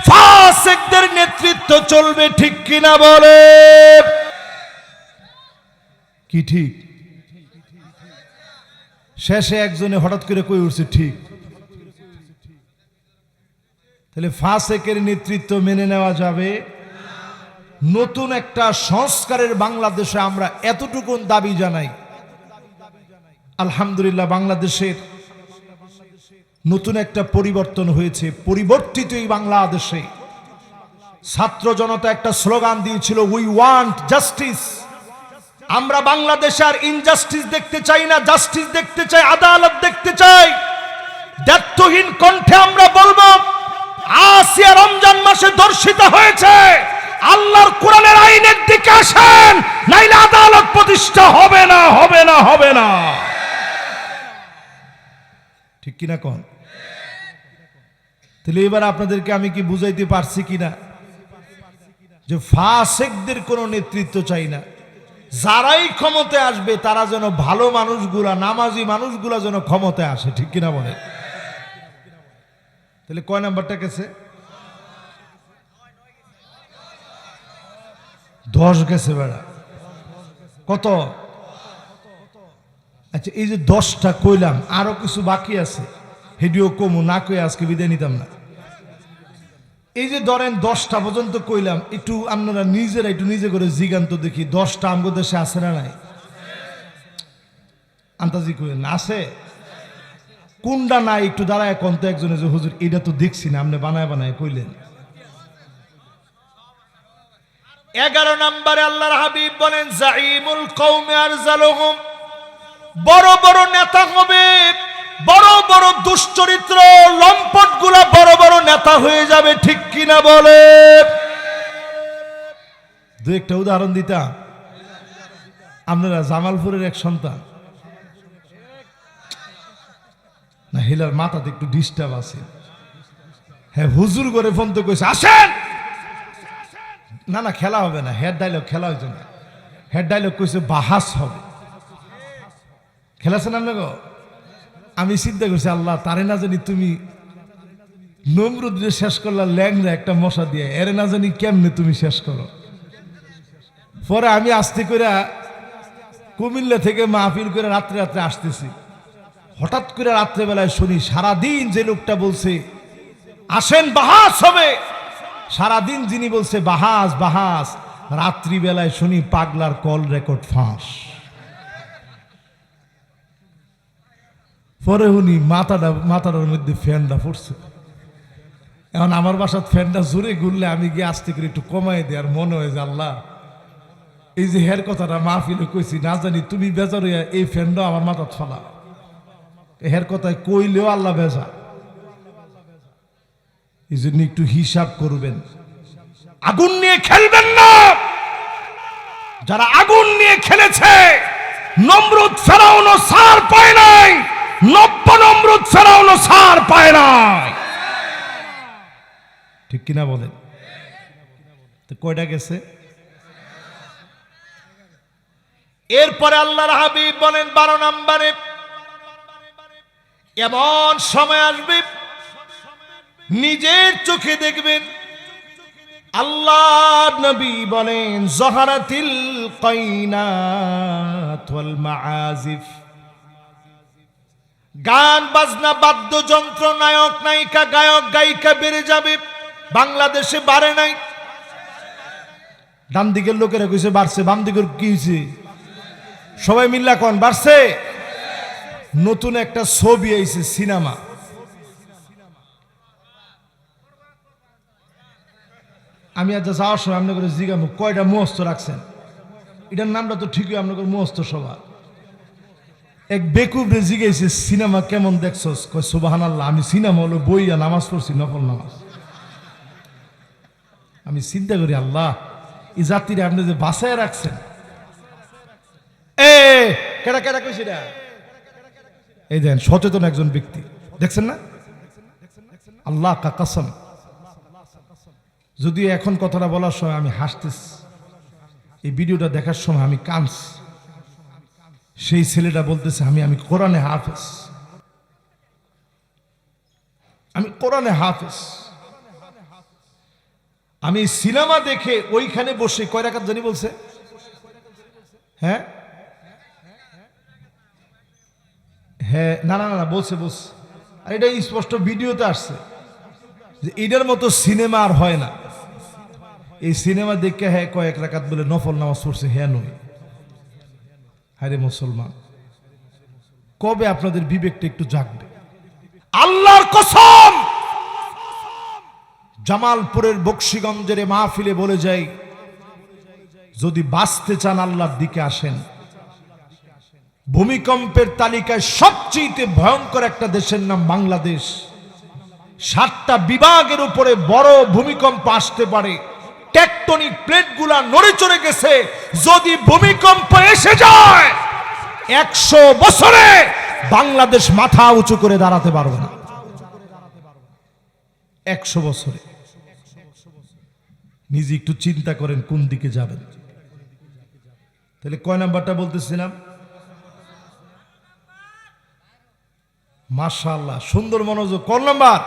ফাসিকদের নেতৃত্ব চলবে, ঠিক কিনা বলে? কি ঠিক? শেষে একজনে হঠাৎ করে কই উঠছে ঠিক। তাহলে ফাসিকের নেতৃত্ব মেনে নেওয়া যাবে? নতুন একটা সংস্কারের বাংলাদেশে আমরা এতটুকু দাবি জানাই। আলহামদুলিল্লাহ, বাংলাদেশের নতুন একটা পরিবর্তন হয়েছে। পরিবর্তিত এই বাংলাদেশে ছাত্র জনতা একটা স্লোগান দিয়েছিল, উই ওয়ান্ট জাস্টিস। আমরা বাংলাদেশে আর ইনজাস্টিস দেখতে চাই না, জাস্টিস দেখতে চাই, আদালত দেখতে চাই। দায়িত্বহীন কণ্ঠে আমরা বলবো, আসিয়া রমজান মাসে ধর্ষিত হয়েছে, আল্লাহর কোরআনের আইনের দিকে আসেন, নাইলে আদালত প্রতিষ্ঠা হবে না, হবে না, হবে না। ঠিক কিনা কোন? তাহলে এবার আপনাদেরকে আমি কি বুঝাইতে পারছি কিনা যে ফাসিকদের কোনো নেতৃত্ব চাই না, যারাই ক্ষমতায় আসবে তারা যেন ভালো মানুষগুলা, নামাজি মানুষগুলা যেন ক্ষমতায় আসে। ঠিক কিনা বলে? তাহলে কয় নাম্বারটা গেছে? 10 গেছে বেড়া। কত? আচ্ছা, এই যে 10টা কইলাম, আরো কিছু বাকি আছে, হেডিও কমু না কই আজকে বিদায় নিতাম না। এই যে ধরেন 10টা পর্যন্ত কইলাম, একটু আপনারা নিজেরা একটু নিজে করে জিগান্ত দেখি 10টা আমগো দেশে আছে না নাই? আন্তাজি কইলেন না আছে? কোনটা নাই একটু দাঁড়ায় কোন তো একজনে, যে হুজুর এটা তো দেখছি না, আপনি বানায় বানায় কইলেন। 11 নম্বরে আল্লাহর হাবিব বলেন, জাইমুল কওমি আরজালুহুম, বড় বড় নেতা হবে, বড় বড় দুশ্চরিত্র লম্পট গুলা বড় বড় নেতা হয়ে যাবে। ঠিক কিনা বলে? দু একটা উদাহরণ দিতাম, আপনারা জামালপুরের এক সন্তান না, হিলার মাথাতে একটু ডিস্টার্ব আছে। হ্যাঁ, হুজুর করে ফোন তো কইছে আসেন, না না খেলা হবে না, হেড ডায়লগ খেলা হয়েছে না, হেড ডায়লগ কইছে বাহাস হবে। খেলাছেন আপনাকে? আমি চিন্তা করছি, আল্লাহ তারে না জানি তুমি নমরুদরে শেষ করলা ল্যাংরা একটা মশা দিয়ে, এরে না জানি কেমনে তুমি শেষ করো। পরে আমি আস্তে করে কুমিল্লা থেকে মাহফিল করে রাত্রে রাত্রে আসতেছি, হঠাৎ করে রাত্রেবেলায় শুনি সারাদিন যে লোকটা বলছে আসেন বাহাস হবে, সারাদিন যিনি বলছে বাহাস বাহাস, রাত্রিবেলায় শুনি পাগলার কল রেকর্ড ফাঁস। পরে উনি মাথাটার মধ্যে ফ্যানটা পড়ছে। এখন আমার বাসার ফ্যানটা জোরে ঘুরলে আমি গিয়ে আস্তে করে একটু কমাই দিই, আর মনে হয় যে আল্লাহ এই যে হের কথাটা মাহফিলে কইছি, না জানি তুমি বেজার হইয়া এই ফ্যানটা আমার মাথা ফেলা, হের কথায় কইলেও আল্লাহ বেজা। এই জন্য একটু হিসাব করবেন, আগুন নিয়ে খেলবেন না। যারা আগুন নিয়ে খেলেছে, নমরুদ ফেরাউনও সার পায় নাই, নব্য নমরুদ ফেরাউনও সার পায় নাই। ঠিক কিনা বলেন? তো কয়টা গেছে? এরপরে আল্লাহর হাবিব বলেন 12 নম্বরে, এমন সময় আসবে নিজের চোখে দেখবেন। আল্লাহ নবী বলেন, জহরাতিল কাইনাত ওয়াল মাআজিফ, গান বাজনা বাদ্যযন্ত্র, নায়ক নায়িকা, গায়ক গায়িকা বেড়ে যাবে। বাংলাদেশে বাড়ে নাই। ডান দিকের লোকেরা কইছে বাড়ছে, বাম দিকের কি হয়েছে? সবাই মিল্লা কোন বাড়ছে। নতুন একটা ছবি আইছে, সিনেমা। আমি আজ যাওয়ার সময় আপনাদের জিজ্ঞাসা কয়টা মুহস্ত রাখছেন, এটার নামটা তো ঠিকই আপনাদের মুহস্ত সভা। এক বেকুবরে জিজ্ঞাসা সিনেমা কেমন দেখছস? কয় সুবহানাল্লাহ, আমি সিনেমা হলো বইয়া নামাজ পড়ছি, নফল নামাজ। আমি চিন্তা করি আল্লাহ, এই জাতিরে আপনি যে বাঁচায় রাখছেন। কেডা কেডা কইছি না, এই দেন সচেতন একজন ব্যক্তি, দেখছেন না? আল্লাহ কা কসম, যদিও এখন কথাটা বলার সময় আমি হাসতেছি, এই ভিডিওটা দেখার সময় আমি কাঁদছি। সেই ছেলেটা বলতেছে আমি কোরআনে হাফেজ, আমি কোরআনে হাফেজ। আমি সিনেমা দেখে ওইখানে বসে কয় রাকাত জানি বলছে? হ্যাঁ হ্যাঁ, না না না বলছে বলছে, আর এটা স্পষ্ট ভিডিওতে আসছে যে এটার মতো সিনেমা আর হয় না। এই সিনেমা দেখে হ্যাঁ কয়েক রাকাত বলে নফল নামাজ পড়ছে, হ্যাঁ নয়। হ্যাঁ রে মুসলমান, কবে আপনাদের বিবেকটা একটু জাগবে? আল্লাহর কসম, জামালপুরের বকশীগঞ্জের মাহফিলে বলে যাই, যদি বাঁচতে চান আল্লাহর দিকে আসেন, ভূমিকম্পের তালিকায় সবচেয়ে ভয়ঙ্কর একটা দেশের নাম বাংলাদেশ। 7টা বিভাগের উপরে বড় ভূমিকম্প আসতে পারে। টেকটনিক প্লেটগুলা নড়ে চড়ে গেছে। যদি ভূমিকম্প এসে যায় 100 বছরে বাংলাদেশ মাথা উঁচু করে দাঁড়াতে পারবে না। 100 বছরে। নিজে একটু চিন্তা করেন কোন দিকে যাবেন। তাহলে কয় নাম্বারটা বলতেছিলাম? মাশাআল্লাহ, সুন্দর মনোযোগ। কোন নাম্বার?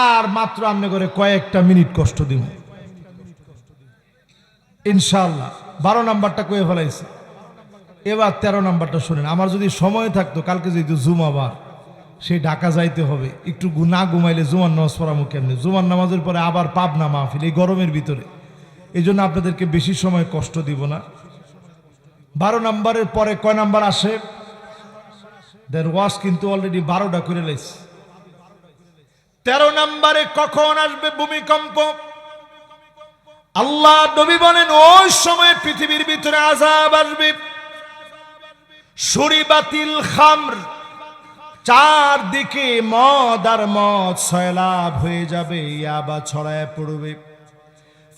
আর মাত্র আমনে করে কয়েকটা মিনিট কষ্ট দিব ইনশাআল্লাহ। 12 নাম্বারটা কয়ে ফেলাইছে, এবার 13 নাম্বারটা শুনেন। আমার যদি সময় থাকতো, কালকে যেহেতু জুমাবার, সেই ঢাকা যাইতে হবে, একটু না ঘুমাইলে জুমার নামাজ পড়ামো কেমনে? জুমার নামাজের পরে আবার পাবনা মাহফিল এই গরমের ভিতরে, এই জন্য আপনাদেরকে বেশি সময় কষ্ট দিব না। 12 নাম্বারের পরে কয় নাম্বার আসে? দের ওয়াজ কিন্তু অলরেডি 12টা করে লাইছে। 13 নাম্বারে কখন আসবে ভূমিকম্প? আল্লাহ নবী বলেন ওই সময় পৃথিবীর ভিতরে আযাব আসবে। শুরিবাতিল খামর, চারদিকে মদ আর মদ সয়লাব হয়ে যাবে, ইয়াবা ছড়ায় পড়বে,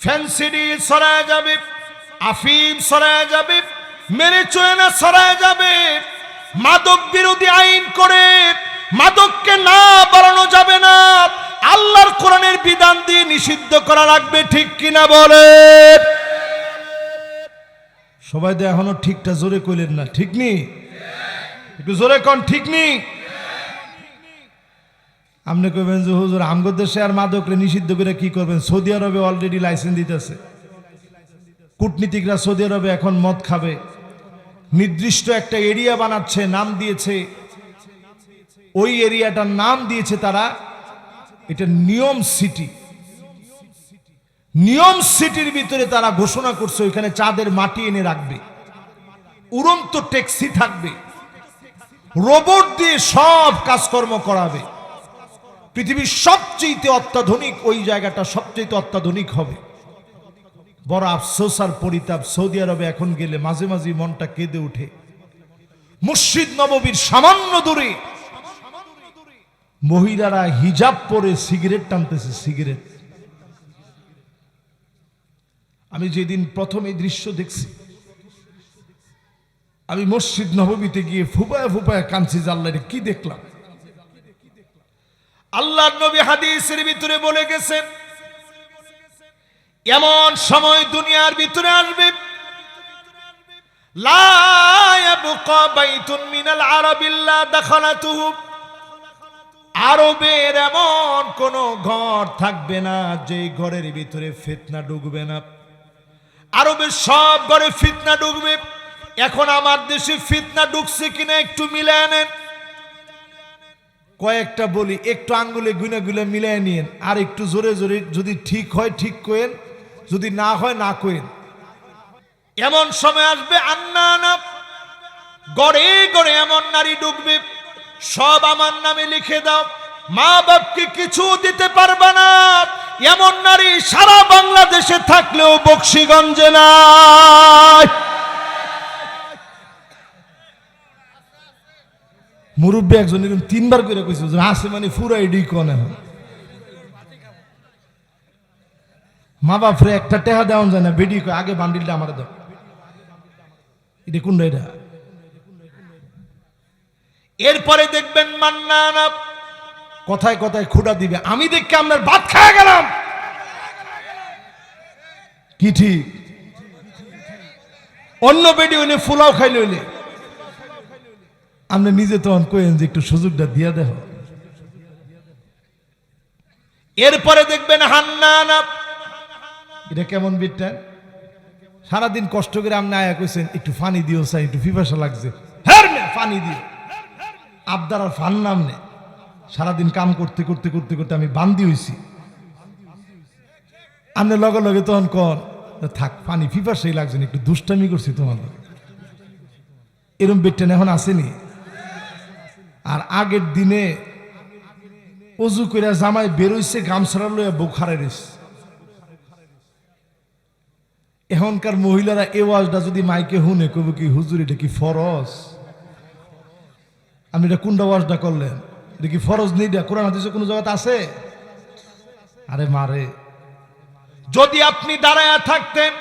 ফ্যান্সিডি ছড়ায় যাবে, আফিম ছড়ায় যাবে, মেরিজুয়ানা ছড়ায় যাবে। মাদক বিরোধী আইন করে মাদককে না বাড়ানো যাবে না, আল্লাহর কোরআনের বিধান দিয়ে নিষিদ্ধ করা লাগবে। ঠিক কিনা বলে? সবাই তো এখনো ঠিকটা জোরে কইলেন না। ঠিক নি? একটু জোরে কোন ঠিক নি? আপনি কইবেন যে হুজুর আমগো দেশে আর মাদকরে নিষিদ্ধ করে কি করবেন? সৌদি আরবে অলরেডি লাইসেন্স দিতেছে। কূটনীতিকরা সৌদি আরবে এখন মদ খাবে, নির্দিষ্ট একটা এরিয়া বানাচ্ছে, নাম দিয়েছে, ওই এরিয়াটার নাম দিয়েছে তারা, এটা নিয়ম সিটি। নিয়ম সিটির ভিতরে তারা ঘোষণা করছে ওইখানে চাঁদের মাটি এনে রাখবে, উড়ন্ত ট্যাক্সি থাকবে, রোবট দিয়ে সব কাজকর্ম করাবে। পৃথিবীর সবচেয়ে অত্যাধুনিক ওই জায়গাটা সবচেয়ে অত্যাধুনিক হবে। বড় আফসোস আর পরিতাপ, সৌদি আরবে এখন গেলে মাঝে মাঝে মনটা কেঁদে উঠে। মসজিদ নববীর সামান্য দূরে মহিলারা হিজাব পরে সিগারেট টানতেছে, সিগারেট। আমি যেদিন প্রথম এই দৃশ্য দেখছি, আমি মসজিদ নববীতে গিয়ে ফুপায় ফুপায় কাঁদছি, আল্লাহরে কি দেখলাম। আল্লাহর নবী হাদিসের ভিতরে বলে গেছেন, এমন সময় দুনিয়ার ভিতরে আসবে, লা ইয়াবকা বাইতুন মিনাল আরাবিল্লা দাখালাতুহু, আরবের এমন কোন ঘর থাকবে না যে ঘরের ভিতরে ফিতনা ঢুকবে না। আরবের সব ঘরে ফিতনা ঢুকবে। এখন আমার দেশে ফিতনা ঢুকছে কিনা একটু মিলায় নেন। কয়েকটা বলি, একটু আঙ্গুলে গুনে গুলে মিলায় নিয়েন, আর একটু জোরে জোরে, যদি ঠিক হয় ঠিক কোয়েন, যদি না হয় না কোয়েন। এমন সময় আসবে আন্নানা, গড়ে গড়ে এমন নারী ঢুকবে, সব আমার নামে লিখে দাও, মা বাপকে কিছু দিতে পারবে না। এমন নারী সারা বাংলাদেশে থাকলেও বকশীগঞ্জে নাই। মুরব্বী একজন এরকম 3বার করে কইছে, আছে মানে ফুরাই ডি কোন। এখন মা বাপরে একটা টেহা দেওয়া যায় না, বেডি কয় আগে বান্ডিলটা আমার দাও। এটা কোনটা? এটা। এরপরে দেখবেন মান্নানা কথায় কথায় খুঁড়া দিবে, আমি দেখে আপনার ভাত খাওয়া গেলাম। কি ঠিক? অন্য বেডি হইলে ফুলাও খাইলে হইলে আপনি নিজে তখন কইেন যে একটু সুযোগটা দিয়া দেখো। এরপরে দেখবেন হান্নানা, এটা কেমন বিটটা? সারাদিন কষ্ট করে আপনি আয়া কইছেন একটু পানি দিও, চাই একটু পিপাসা লাগছে, হ্যাঁ পানি দিও। আবদার আর ফান নাম নে, সারাদিন কাম করতে করতে করতে করতে আমি বান্দি হইছি। আপনি লগে লগে তখন কন থাক পানি পিপাসাই লাগছে না, একটু দুষ্টামি করছি তোমার লগে। এরম বেটটেন এখন আসেনি। আর আগের দিনে অজু করে জামাই বেরোইছে, গামছাড়া লইয়া বউ খাড়াই রইছে। এখনকার মহিলারা এ ওয়াজটা যদি মাইকে হুনে কবে কি হুজুর এটা কি ফরজ? আপনি এটা কোনটা ওয়াজটা করলেন? এটা কি ফরজ নেই? কোরআন হাদিসে কোনো জায়গাতে আছে? আরে মারে, যদি আপনি দাঁড়ায়া থাকতেন,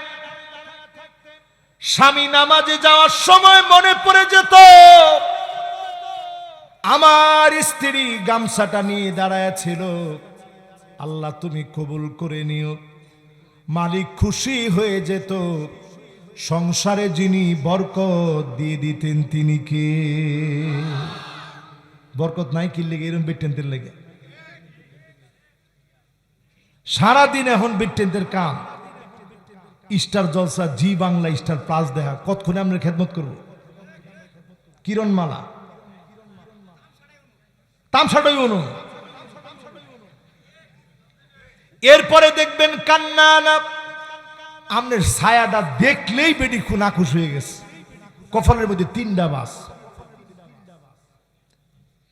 স্বামী নামাজে যাওয়ার সময় মনে পড়ে যেত আমার স্ত্রী গামছাটা নিয়ে দাঁড়ায়া ছিল, আল্লাহ তুমি কবুল করে নিও, মালিক খুশি হয়ে যেত, সংসারে যিনি বরকত দিয়ে দিতেন তিনি কে? বরকত নাই কি লেগে এরকম বেটেনদের লেগে? সারাদিন এখন বেটেনদের কাম, স্টার জলসা, জি বাংলা, স্টার প্লাস দেখা, কতক্ষণে আমরা খেদমত করব? কিরণমালা তামসাটাই অনু। এরপরে দেখবেন কান্না না, আপনার ছায়াটা দেখলেই বেটি খুনা খুশ হয়ে গেছে, কপালের মধ্যে 3টা বাস।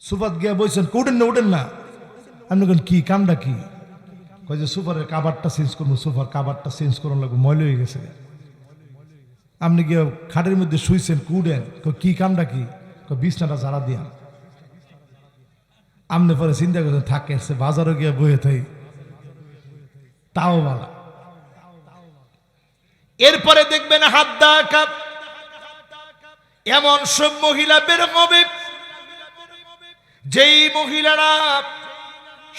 সুপাত গিয়া বলছেন উঠেন না উঠেন না, আপনি কি কামটা কি? কয় যে সুপারের কাবারটা চেঞ্জ করবো, সুপার কাবারটা চেঞ্জ করার লাগবে, ময়লা হয়ে গেছে। আপনি গিয়ে খাটের মধ্যে শুইছেন, কুড়েন, কি কামটা কি? বিছনাটা ঝাড়া দিয়া। আপনি পরে চিন্তা করছেন থাকে বাজারও গিয়া বয়ে থাই, তাও বলা। এরপরে দেখবেন হাত দেখা, এমন সব মহিলা বের হবে যেই মহিলারা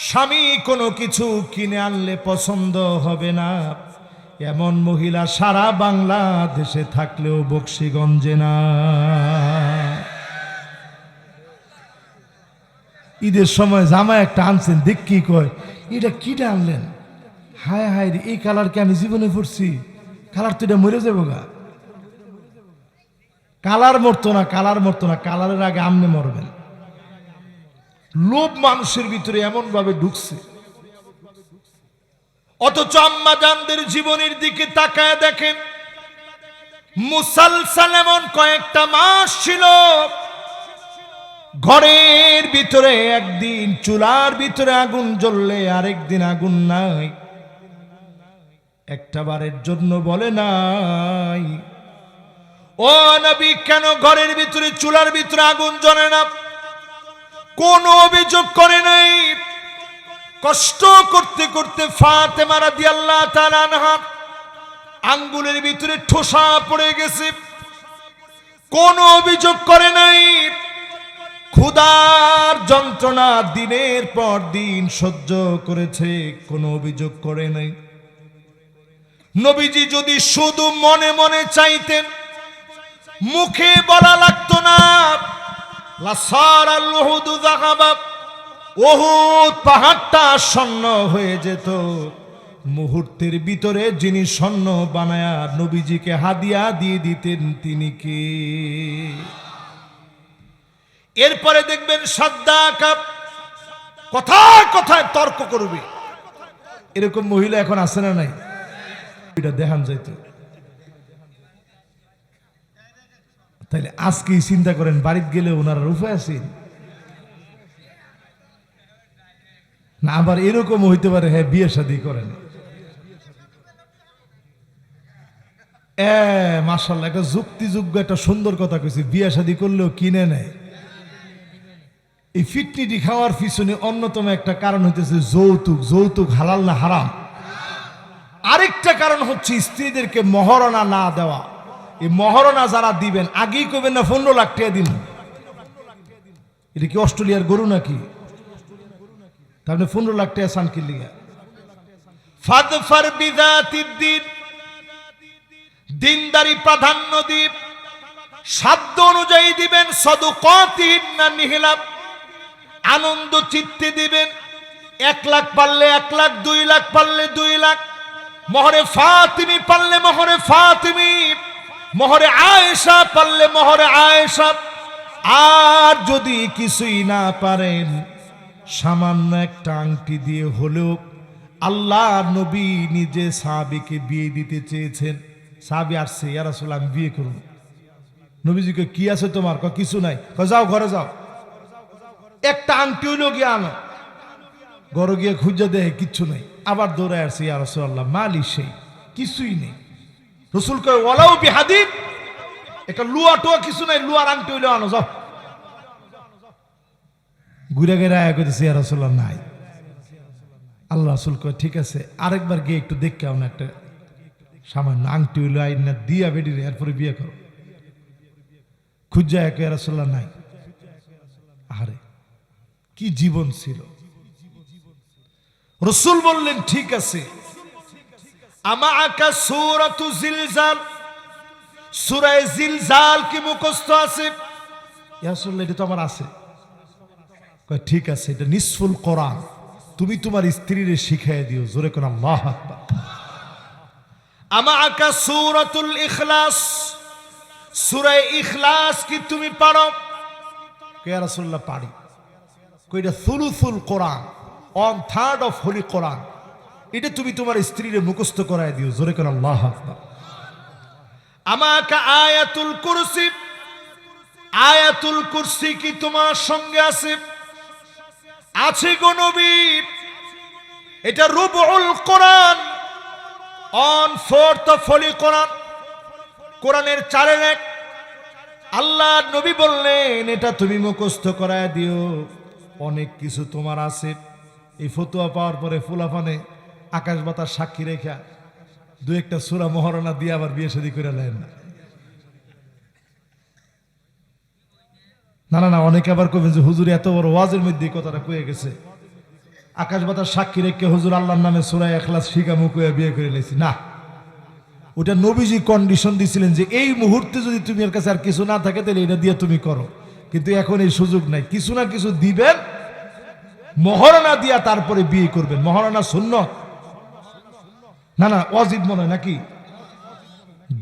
স্বামী কোনো কিছু কিনে আনলে পছন্দ হবে না, এমন মহিলা সারা বাংলাদেশে থাকলেও বকশীগঞ্জে না। ঈদের সময় জামা একটা আনছেন, দেখ কি কয়, এটা কিটা আনলেন? হায় হায় রে, এই কালারকে আমি জীবনে পড়ছি, কালার তো এটা মরে যাবো গা। কালার মরতো না, কালার মরতো না, কালারের আগে আমনে মরবেন। লোভ মানুষের ভিতরে এমন ভাবে ঢুকছে, অথচ আম্মা জানদের জীবনের দিকে তাকায় দেখেন, মুসালসাল এমন কয়েকটা মাস ছিল, ঘরের ভিতরে একদিন চুলার ভিতরে আগুন জ্বললে আরেকদিন আগুন নাই, একটা বারের জন্য বলে নাই ও নবী কেন ঘরের ভিতরে চুলার ভিতরে আগুন জ্বলে না, কোন অভিযোগ করে নাই। কষ্ট করতে করতে ফাতেমা রাদিয়াল্লাহু তাআলা আনহা আঙ্গুলের ভিতরে ঠোসা পড়ে গেছে, কোন অভিযোগ করে নাই। ক্ষুধার যন্ত্রণা দিনের পর দিন সহ্য করেছে, কোনো অভিযোগ করে নাই। নবীজি যদি শুধু মনে মনে চাইতেন, মুখে বলা লাগতো না, লাসারাল উহুদ যাহাবা, উহুদ পাহাড়টা স্বর্ণ হয়ে যেত। মুহূর্তের ভিতরে যিনি স্বর্ণ বানায়া নবীজিকে হাদিয়া দিয়ে দিতেন তিনি কে? এরপরে দেখবেন সাদ্দাকা, কথায় কথায় তর্ক করবে, এরকম মহিলা এখন আছে না নাই? এটা দেখান যাইতো। তাইলে আজকেই চিন্তা করেন, বাড়িতে গেলে ওনারা উপায় আছে না? আবার এরকম হইতে পারে, হ্যাঁ বিয়ে শাদী করেন, মাশাআল্লাহ, একটা যুক্তিযোগ্য একটা সুন্দর কথা কইছি, বিয়ে শাদী করলেও কিনে নেয়। এই ফিটনিটি খাওয়ার পিছনে অন্যতম একটা কারণ হইতেছে যৌতুক। যৌতুক হালাল না হারাম? আরেকটা কারণ হচ্ছে স্ত্রীদেরকে মহারণা না দেওয়া। এই মহারণা যারা দিবেন, আগেই কবেন না 15 লাখ টাকা দিন। এটা কি অস্ট্রেলিয়ার গরু নাকি? তাহলে 15 লাখ টাকা সান কি লিগা? ফাদফার বিযাতিদ্দিন, দিনদারি প্রাধান্য দিন, সাধ্য অনুযায়ী দিবেন। সাদকাতিন না নিহিলাব, আনন্দ চিত্তে দিবেন। 1 লাখ পারলে 1 লাখ, 2 লাখ পারলে 2 লাখ, মোহরে ফাতিমি পারলে মোহরে ফাতিমি, মোহরে আয়েশা পারলে মোহরে আয়েশা। আর যদি কিছুই না পারেন, সামান্য একটা আংটি দিয়ে হলেও, আল্লাহ নবী নিজে সাহাবীকে বিয়ে দিতে চেয়েছেন। সাহাবী আসছে, ইয়া রাসূলুল্লাহ আমি বিয়ে করব। নবীজিকে কি আছে তোমার? কিছু নাই। যাও ঘরে যাও, একটা আংটি হইলেও গিয়ে আনো। ঘরে গিয়ে খুঁজে দেয় কিচ্ছু নাই, আবার দৌড়ায় আসছে, ইয়া রাসূলুল্লাহ মালি সেই কিছুই নেই। রসুল কয় ওয়ালাউ বিহাদিদ, একটা লুয়া টোয়া কিছু নাই, লুয়ার আংটি হইলে আনো যাও। ঘুরে গেরা কইতেছে ইয়া রাসূলুল্লাহ নাই। আল্লাহ রাসূল কয় ঠিক আছে, আরেকবার গিয়ে একটু দেখে আও না, একটা সামান্য আংটি হইলো আইনা দিয়া বেডিরে, এরপরে বিয়ে করো। খুঁজা ইয়া রাসূলুল্লাহ নাই। আরে কি জীবন ছিল! রাসূল বললেন ঠিক আছে, আমাকা সূরাতু জিলজাল, সূরা জিলজাল কি মুখস্থ আছে? ইয়া রাসূলুল্লাহ এটা তো আমার আছে। কয় ঠিক আছে, এটা নিসফুল কোরআন, তুমি তোমার স্ত্রীরে শিখাই দিও। জোরে কোন আল্লাহু আকবার। আমাকা সূরাতুল ইখলাস, সূরা ইখলাস কি তুমি পারো? কয় ইয়া রাসূলুল্লাহ পারি। কয় এটা সুলুসুল কোরআন, 1/3 অফ হোলি কোরআন, এটা তুমি তোমার স্ত্রীরে মুখস্থ করায় দিও। জোরে কোন আল্লাহু আকবার। আমাকা আয়াতুল কুরসি, আয়াতুল কুরসি কি তোমার সঙ্গে আছে? আছে গো নবী, এটা রুবুল কোরআন, 1/4 অফ হোলি কোরআন, কোরআনের 4/1। আল্লাহ নবী বললেন এটা তুমি মুখস্থ করায় দিও। অনেক কিছু তোমার আছে। এই ফতোয়া পাওয়ার পরে ফুলাফানে আকাশ বাতাস সাক্ষী রেখা দু একটা সূরা মহারণা দিয়ে আবার বিয়ে শাদী করে নেন না। না না না, অনেকে আবার কবেন যে হুজুর এত বড় ওয়াজের মধ্যে কথাটা কয়ে গেছে, আকাশ বাতাস সাক্ষী রেখে হুজুর আল্লাহর নামে সূরা ইখলাস শিখামু কয়ে বিয়ে করে নিয়েছি। না, ওটা নবীজি কন্ডিশন দিয়েছিলেন যে এই মুহূর্তে যদি তুমি এর কাছে আর কিছু না থাকে তাহলে এটা দিয়ে তুমি করো, কিন্তু এখন এই সুযোগ নাই। কিছু না কিছু দিবেন, মহারণা দিয়া তারপরে বিয়ে করবেন। মহারণা সুন্নাত না, না ওয়াজিব মনে হয় নাকি?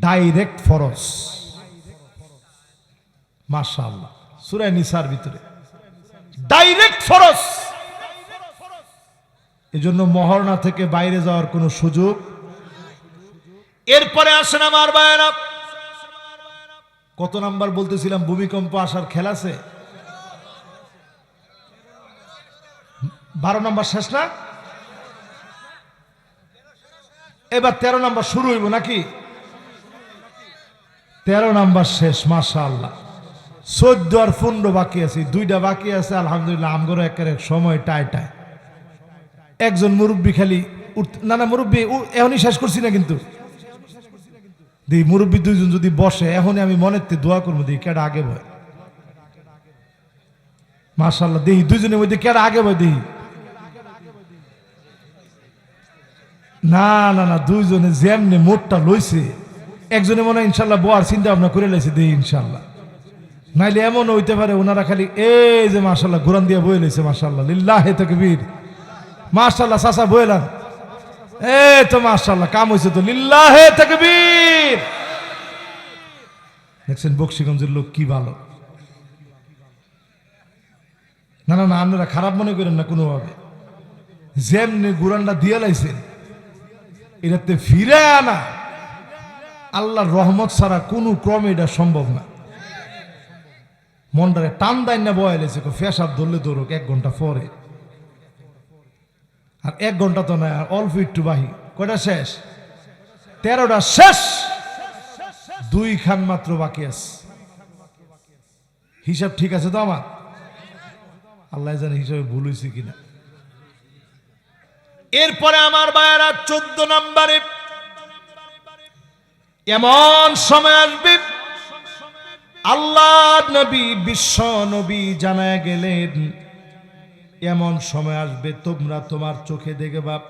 ডাইরেক্ট ফরজ। মাশাআল্লাহ, সূরা নিসার ভিতরে ডাইরেক্ট ফরজ। এজন্য মহারণা থেকে বাইরে যাওয়ার কোনো সুযোগ। এরপরে আসেন আমার ভাইয়েরা, কত নাম্বার বলতেছিলাম ভূমিকম্প আসার খেলা আছে? 12 নাম্বার শেষ না? এবার 13 নাম্বার শুরু হইব নাকি? 13 নাম্বার শেষ। মাশাআল্লাহ, 14 আর 15 বাকি আছে, 2টা বাকি আছে। আলহামদুলিল্লাহ, আমগর একের সময় টাই টাই। একজন মুরব্বী খালি না না, মুরব্বী এখনই শেষ করছি না, কিন্তু দেখি মুরব্বী 2জন যদি বসে এখনই আমি মনের তে দোয়া করবো, দেখি কেডা আগে বয়। মাশাআল্লাহ, দেখি 2জনের মধ্যে কেডা আগে বয় দেখি। না না না, 2জনে যেমনে মোটটা লইছে, একজনে মনে হয় ইনশাল্লাহ বোয়ার চিন্তা ভাবনা করে লাইছে, দেখি ইনশাল্লাহ। নাইলে এমন হইতে পারে ওনারা খালি এই যে মাশাআল্লাহ কোরআন দিয়ে বই লইছে। মাশাআল্লাহ, লিল্লাহি তাকবীর। মাশাআল্লাহ, চাচা বইলাম, এই তো মাশাআল্লাহ কাম হইছে তো, লিল্লাহি তাকবীর। দেখছেন বকশীগঞ্জের লোক কি ভালো। না না না, আপনারা খারাপ মনে করেন না কোনোভাবে। যেমনি কোরআনটা দিয়ে লাইছেন, এটাতে ফিরে আনা আল্লাহর রহমত ছাড়া কোনো ক্রমে এটা সম্ভব না। মনটারে টান দেয় না বয়ালেছে, ফেসাব ধরলে দৌড়ক 1 ঘন্টা পরে, আর 1 ঘন্টা তো না, অল্প একটু বাহি। কয়টা শেষ? 13টা শেষ, 2 খান মাত্র বাকি আছে। হিসাব ঠিক আছে তো আমার? আল্লাহ জানে হিসাবে ভুল হয়েছে কিনা। এরপরে আমার ভাইয়েরা 14 নম্বরে এমন সময় আসবে, আল্লাহ নবী বিশ্ব নবী জানায় গেলেন, এমন সময় আসবে তোমরা তোমার চোখে দেখে বাপ,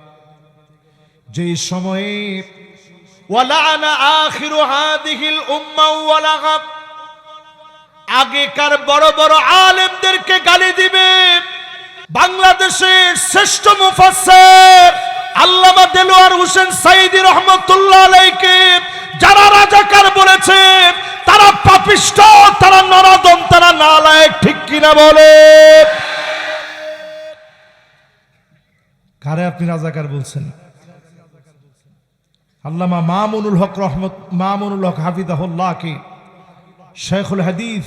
যে সময়ে ওয়ালানা আখিরু হাদিহিল উম্মাহ ওয়ালাগাব, আগেকার বড় বড় আলেমদেরকে গালি দিবে। বাংলাদেশের শ্রেষ্ঠ মুফাসসির আল্লামা দেলোয়ার হোসেন সাইদী রহমাতুল্লাহ আলাইহি যারা রাজাকার বলেছে, তারা পাপিষ্ঠ, তারা নরাধম, তারা নালায়েক, ঠিক কিনা বলে? কারে আপনি রাজাকার বলছেন? আল্লামা মামুনুল হক হাফিজাহুল্লাহ কি শেখুল হাদিস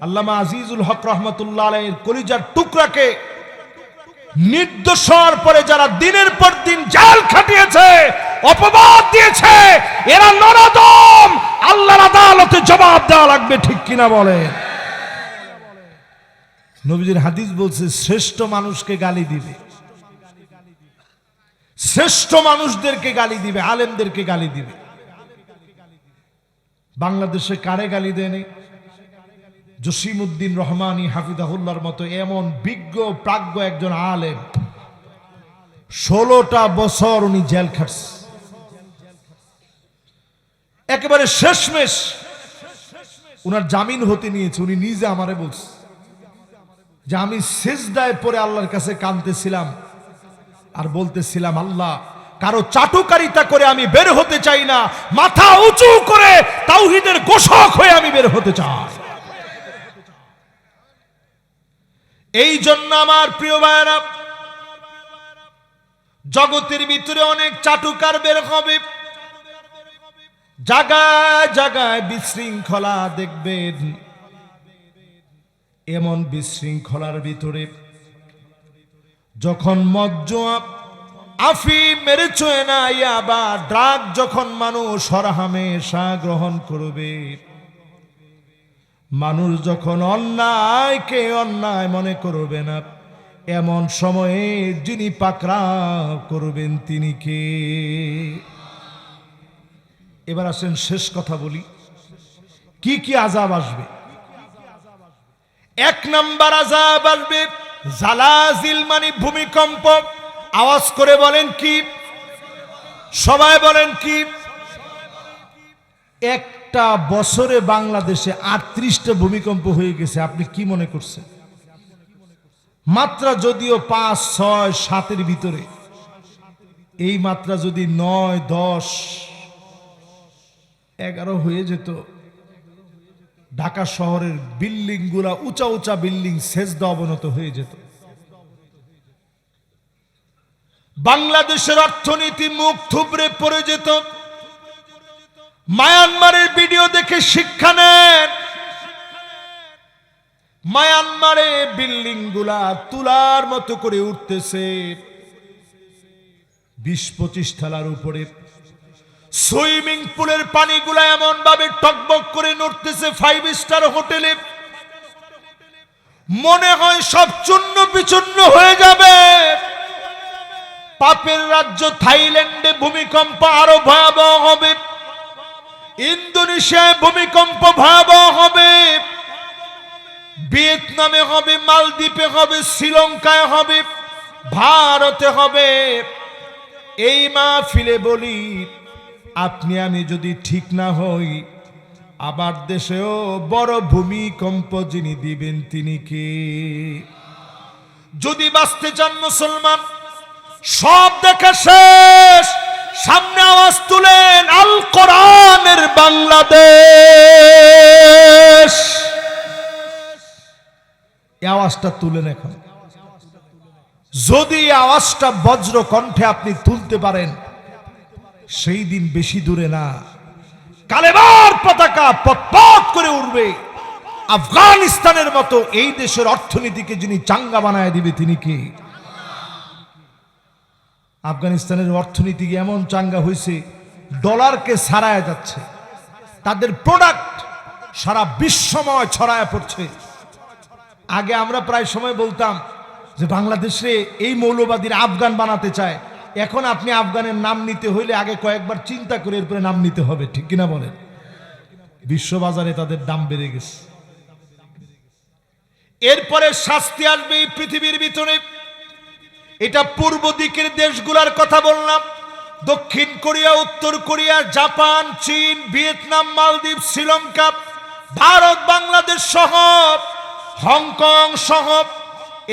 আল্লামা আজিজুল হক রহমতুল্লাহ আলাইহির কলিজার টুকরাকে নির্দোষ হওয়ার পরে যারা দিনের পর দিন জাল খাটিয়েছে, অপবাদ দিয়েছে, এরা নরদম, আল্লাহর আদালতে জবাব দেওয়া লাগবে, ঠিক কিনা বলে? নবীজির হাদিস বলছে শ্রেষ্ঠ মানুষকে গালি দিবে, শ্রেষ্ঠ মানুষদেরকে গালি দিবে, আলেমদেরকে গালি দিবে। বাংলাদেশে কারে গালি দেয়নি? জসিমউদ্দিন রহমানী হাফিজাহুল্লাহর মতো এমন বিজ্ঞ প্রাজ্ঞ একজন আলেম, 16টা বছর উনি জেল খাটছে। একেবারে শেষমেশ উনার জামিন হতে নিয়েছে। উনি নিজে আমারে বলছে যে আমি সিজদায় পড়ে আল্লাহর কাছে কাঁদতেছিলাম আর বলতেছিলাম, আল্লাহ, কারো চাটুকারিতা করে আমি বের হতে চাই না, মাথা উঁচু করে তাওহীদের ঘোষক হয়ে আমি বের হতে চাই। এই জন্য আমার প্রিয় ভাইরা, জগতের ভিতরে অনেক চাটুকার বের হবে, জায়গায় জায়গায় বিশৃঙ্খলা দেখবেন। এমন বিশৃঙ্খলার ভিতরে যখন মজ্জুয়া, আফিম, মেরিজুয়ানা, ইয়াবা, ড্রাগ যখন মানুষ হরহামেশা গ্রহণ করবে, মানুষ যখন অন্যায়কে অন্যায় মনে করবে না, এমন সময়ে যিনি পাকড়াও করবেন তিনি কে? এবার আসেন শেষ কথা বলি, কি কি আযাব আসবে। 1 নাম্বার আযাব আসবে জালাজিল, মানে ভূমিকম্প। আওয়াজ করে বলেন কি? সবাই বলেন কি? একটা বছরে বাংলাদেশে 38টা ভূমিকম্প হয়ে গেছে। আপনি কি মনে করছেন? মাত্রা যদিও 5, 6, 7-এর ভিতরে, এই মাত্রা যদি 9, 10, 11 হয়ে যেত, ঢাকা শহরের বিল্ডিং গুলা, উঁচা উঁচা বিল্ডিং সেজদা অবনত হয়ে যেত। বাংলাদেশের অর্থনীতি মুখ থুবড়ে পড়ে যেত। মায়ানমারের ভিডিও দেখে শিক্ষা নেন। মায়ানমারে বিল্ডিং গুলা তুলার মতো করে উঠতেছে, 20-25 তলার উপরে। সুইমিং পুলের পানিগুলা এমন ভাবে টকবক করে নড়তেছে 5 স্টার হোটেলে, মনে হয় সব চূর্ণ বিচূর্ণ হয়ে যাবে। পাপের রাজ্য থাইল্যান্ডে ভূমিকম্প আরো ভয়াবহ হবে, ইন্দোনেশিয়ায় ভূমিকম্প ভয়াবহ হবে, ভিয়েতনামে হবে, মালদ্বীপে হবে, শ্রীলঙ্কায় হবে, ভারতে হবে। এই মাহফিলে বলি, আপনি আমি যদি ঠিক না হই, আবার দেশেও বড় ভূমিকম্প যিনি দিবেন তিনি কে? যদি বাঁচতে চান মুসলমান, সব দেখা শেষ, সামনে আওয়াজ তুলেন, আল কোরআনের বাংলাদেশ। এই আওয়াজটা তুলেন এখন। যদি আওয়াজটা বজ্র কণ্ঠে আপনি তুলতে পারেন, সেই দিন বেশি দূরে না, কালেমার পতাকা পতপত করে উঠবে। আফগানিস্তানের মতো এই দেশের অর্থনীতিকে যিনি চাঙ্গা বানায় দিবে তিনি কে? আফগানিস্তানের অর্থনীতি এমন চাঙ্গা হয়েছে, ডলারকে ছাড়ায় যাচ্ছে, তাদের প্রোডাক্ট সারা বিশ্বময় ছড়ায় পড়ছে। আগে আমরা প্রায় সময় বলতাম যে বাংলাদেশে এই মৌলবাদীরা আফগান বানাতে চায়। এখন আপনি আফগানের নাম নিতে হইলে আগে কয়েকবার চিন্তা করে এরপরে নাম নিতে হবে, ঠিক কিনা বলেন? বিশ্ববাজারে তাদের দাম বেড়ে গেছে। এরপরে শাস্তি আসবে এই পৃথিবীর ভিতরে। এটা পূর্ব দিকের দেশগুলোর কথা বললাম, দক্ষিণ কোরিয়া, উত্তর কোরিয়া, জাপান, চীন, ভিয়েতনাম, মালদ্বীপ, শ্রীলঙ্কা, ভারত, বাংলাদেশ সহ, হংকং সহ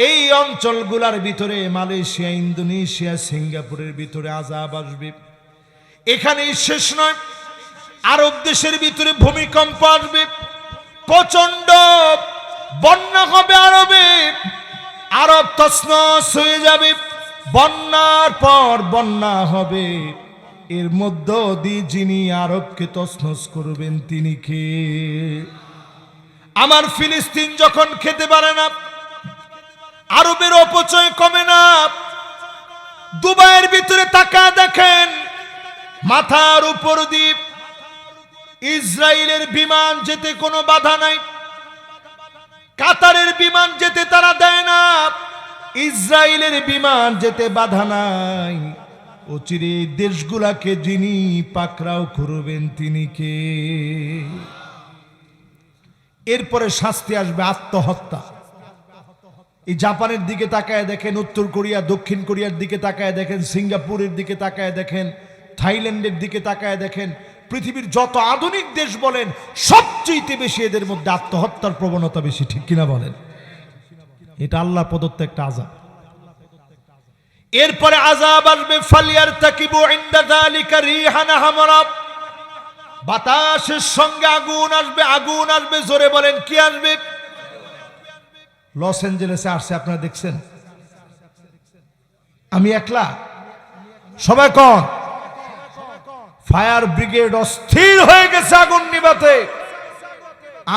এই অঞ্চলগুলোর ভিতরে, মালয়েশিয়া, ইন্দোনেশিয়া, সিঙ্গাপুরের ভিতরে আযাব আসবে। এখানেই শেষ নয়, আরব দেশের ভিতরে ভূমিকম্প আসবে, প্রচন্ড বন্যা হবে আরবে, আরব তছনছ হয়ে যাবে, বন্যার পর বন্যা হবে। এর মধ্য দিয়ে যিনি আরবকে তছনছ করবেন তিনি কে? আমার ফিলিস্তিন যখন খেতে পারে না, আরবের অপচয় কমে না। দুবাইয়ের ভিতরে তাকা দেখেন, মাথার উপর দিয়ে ইসরায়েলের বিমান যেতে কোনো বাধা নাই, কাতারের বিমান যেতে তারা দেয় না, ইসরায়েলের বিমান যেতে বাধা নাই। অচিরে দেশগুলাকে যিনি পাকড়াও করবেন তিনি কে? এরপরে শাস্তি আসবে আত্মহত্যা। এই জাপানের দিকে তাকায় দেখেন, উত্তর কোরিয়া, দক্ষিণ কোরিয়ার দিকে তাকায় দেখেন, সিঙ্গাপুরের দিকে তাকায় দেখেন, থাইল্যান্ডের দিকে তাকায় দেখেন, পৃথিবীর যত আধুনিক দেশ বলেন সবচেয়ে বেশি এদের মধ্যে আত্মহত্যার প্রবণতা বেশি, ঠিক কিনা বলেন? এটা আল্লাহ প্রদত্ত একটা আযাব। এরপরে আযাব আসবে, ফালিয়ারতাকিবু ইনদা যালিকা রিহান হামরা, বাতাসের সঙ্গে আগুন আসবে। আগুন আসবে, জোরে বলেন কি আসবে? লস অ্যাঞ্জেলেসে আসছে, আপনারা দেখছেন? আমি একলা? সবাই কোন? ফায়ার ব্রিগেড অস্থির হয়ে গেছে আগুন নিভাতে।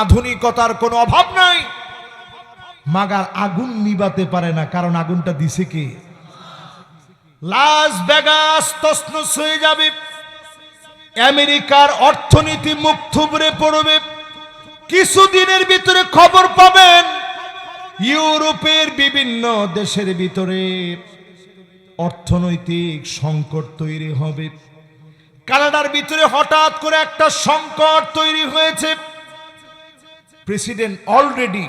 আধুনিকতার কোনো অভাব নাই, মাগার আগুন নিভাতে পারে না, কারণ আগুনটা দিছে কে? লাস ভেগাস তছনছ হয়ে যাবে, আমেরিকার অর্থনীতি মুখ থুবড়ে পড়বে। কিছুদিনের ভিতরে খবর পাবেন ইউরোপের বিভিন্ন দেশের ভিতরে অর্থনৈতিক সংকট তৈরি হবে। কানাডার ভিতরে হঠাৎ করে একটা সংকট তৈরি হয়েছে। প্রেসিডেন্ট অলরেডি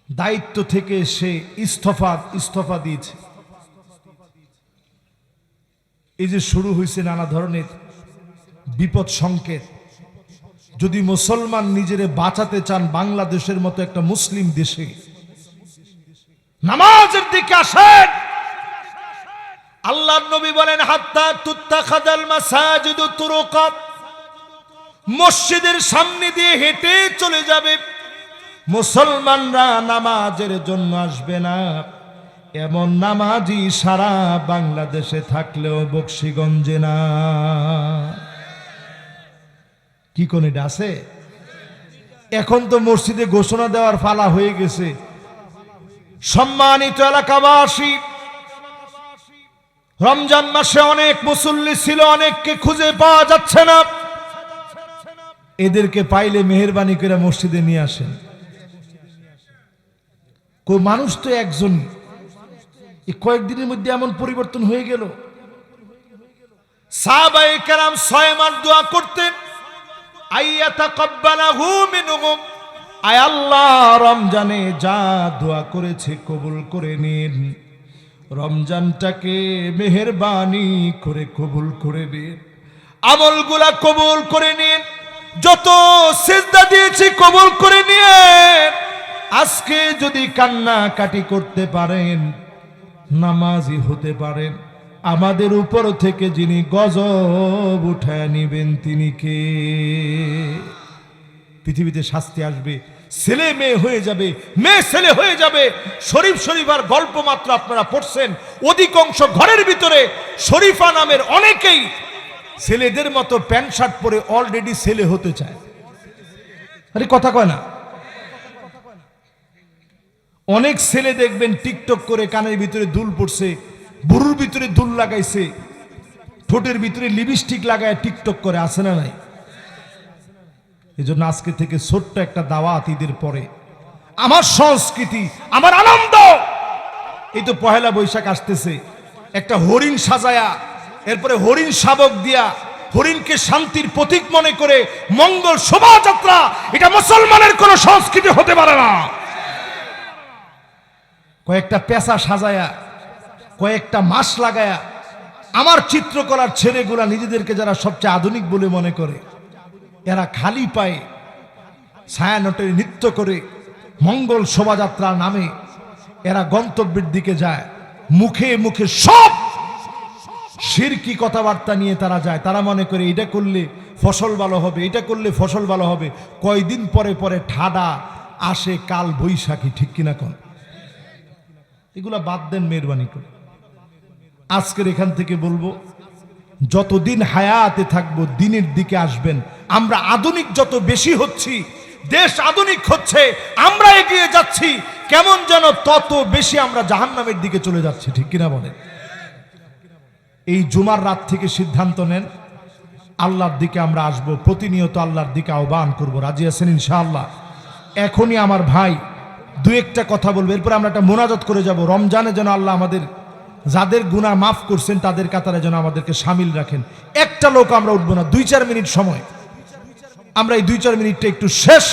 দায়িত্ব থেকে সে ইস্তফা দিয়েছে। এই যে শুরু হয়েছে নানা ধরনের বিপদ সংকেত। যদি মুসলমান নিজেরে বাঁচাতে চান বাংলাদেশের মতো একটা মুসলিম দেশে, নামাজের দিকে আসেন। আল্লাহর নবী বলেন, হাত্তা তুত্তাখাযাল মাসাজিদু তুরুকা, মসজিদের সামনে দিয়ে হেঁটে চলে যাবে। মুসলমানরা নামাজের জন্য আসবে না, এমন নামাজি সারা বাংলাদেশে থাকলেও বকশীগঞ্জে না। কি কোন এটা আছে? এখন তো মসজিদে ঘোষণা দেওয়ার পালা হয়ে গেছে, সম্মানিত এলাকাবাসী, রমজান মাসে অনেক মুসল্লি ছিল, অনেককে খুঁজে পাওয়া যাচ্ছে না। এদেরকে পাইলে মেহেরবানি করে মসজিদে নিয়ে আসেন। মানুষ তো একজন, কয়েকদিনের মধ্যে এমন পরিবর্তন হয়ে গেল। সাহাবায়ে কেরাম 6 মাস দোয়া করতেন, আইয়াতাকাব্বালাহু মিনহুম, আয় আল্লাহ রমজানে যা দোয়া করেছে কবুল করে নিন, রমজানটাকে মেহেরবানি করে কবুল করে নিন, আমলগুলা কবুল করে নিন, যত সিজদা দিয়েছি কবুল করে নিন। আজকে যদি কান্নাকাটি করতে পারেন, নামাজি হতে পারেন, আমাদের উপর থেকে যিনি গজব উঠায় নিবেন তিনি কে? পৃথিবীতে শাস্তি আসবে, ছেলে মেয়ে হয়ে যাবে, মেয়ে ছেলে হয়ে যাবে। শরীফার গল্প মাত্র আপনারা পড়ছেন, অধিকাংশ ঘরের ভিতরে শরীফা নামের অনেকেই ছেলেদের মতো প্যান্ট শার্ট পরে অলরেডি ছেলে হতে চায়। আরে কথা কয় না? অনেক ছেলে দেখবেন টিকটক করে কানের ভিতরে দুল পড়ছে, বুড়ুর ভিতরে দুল লাগাইছে, ঠোঁটের ভিতরে লিপস্টিক লাগায় টিকটক করে, আছে না নাই? এই জন্য আজকে থেকে ছোট্ট একটা দাওয়াত ঈদের পরে, আমার সংস্কৃতি, আমার আনন্দ। এই তো পহেলা বৈশাখ আসতেছে, একটা হরিণ সাজায়া, এরপরে হরিণ শাবক দিয়া, হরিণকে শান্তির প্রতীক মনে করে মঙ্গল শোভাযাত্রা, এটা মুসলমানের কোন সংস্কৃতি হতে পারে না। কয়েকটা পেশা সাজায়া, কয়েকটা মাস লাগায়া, আমার চিত্রকলার ছেলেগুলা নিজেদেরকে যারা সবচেয়ে আধুনিক বলে মনে করে, এরা খালি পায়ে ছায়ানটে নৃত্য করে মঙ্গল শোভাযাত্রার নামে এরা গন্তব্যের দিকে যায়। মুখে মুখে সব শিরকি কথাবার্তা নিয়ে তারা যায়। তারা মনে করে এটা করলে ফসল ভালো হবে, এটা করলে ফসল ভালো হবে। কয়দিন পরে পরে ঠাডা আসে কাল বৈশাখী, ঠিক কিনা কোন? এগুলা বাদ দেন মেহরবানি করে। আজকের এখান থেকে বলবো, যতদিন হায়াতে থাকবো দিনের দিকে আসবেন। আমরা আধুনিক যত বেশি হচ্ছি, দেশ আধুনিক হচ্ছে, আমরা এগিয়ে যাচ্ছি, কেমন যেন তত বেশি আমরা জাহান্নামের দিকে চলে যাচ্ছি, ঠিক কিনা বলেন? এই জুমার রাত থেকে সিদ্ধান্ত নেন আল্লাহর দিকে আমরা আসব, প্রতিনিয়ত আল্লাহর দিকে আহ্বান করব। রাজি আছেন ইনশাআল্লাহ? এখনই আমার ভাই দু একটা কথা বলবো, এরপর আমরা একটা মোনাজাত করে যাব। রমজানে যেন আল্লাহ আমাদের যাদের গুনাহ মাফ করছেন তাদের কাতারে যেন আমাদেরকে শামিল রাখেন। একটা লোক আমরা উঠবো না, 2-4 মিনিট সময়, আমরা এই 2-4 মিনিটটা একটু শেষ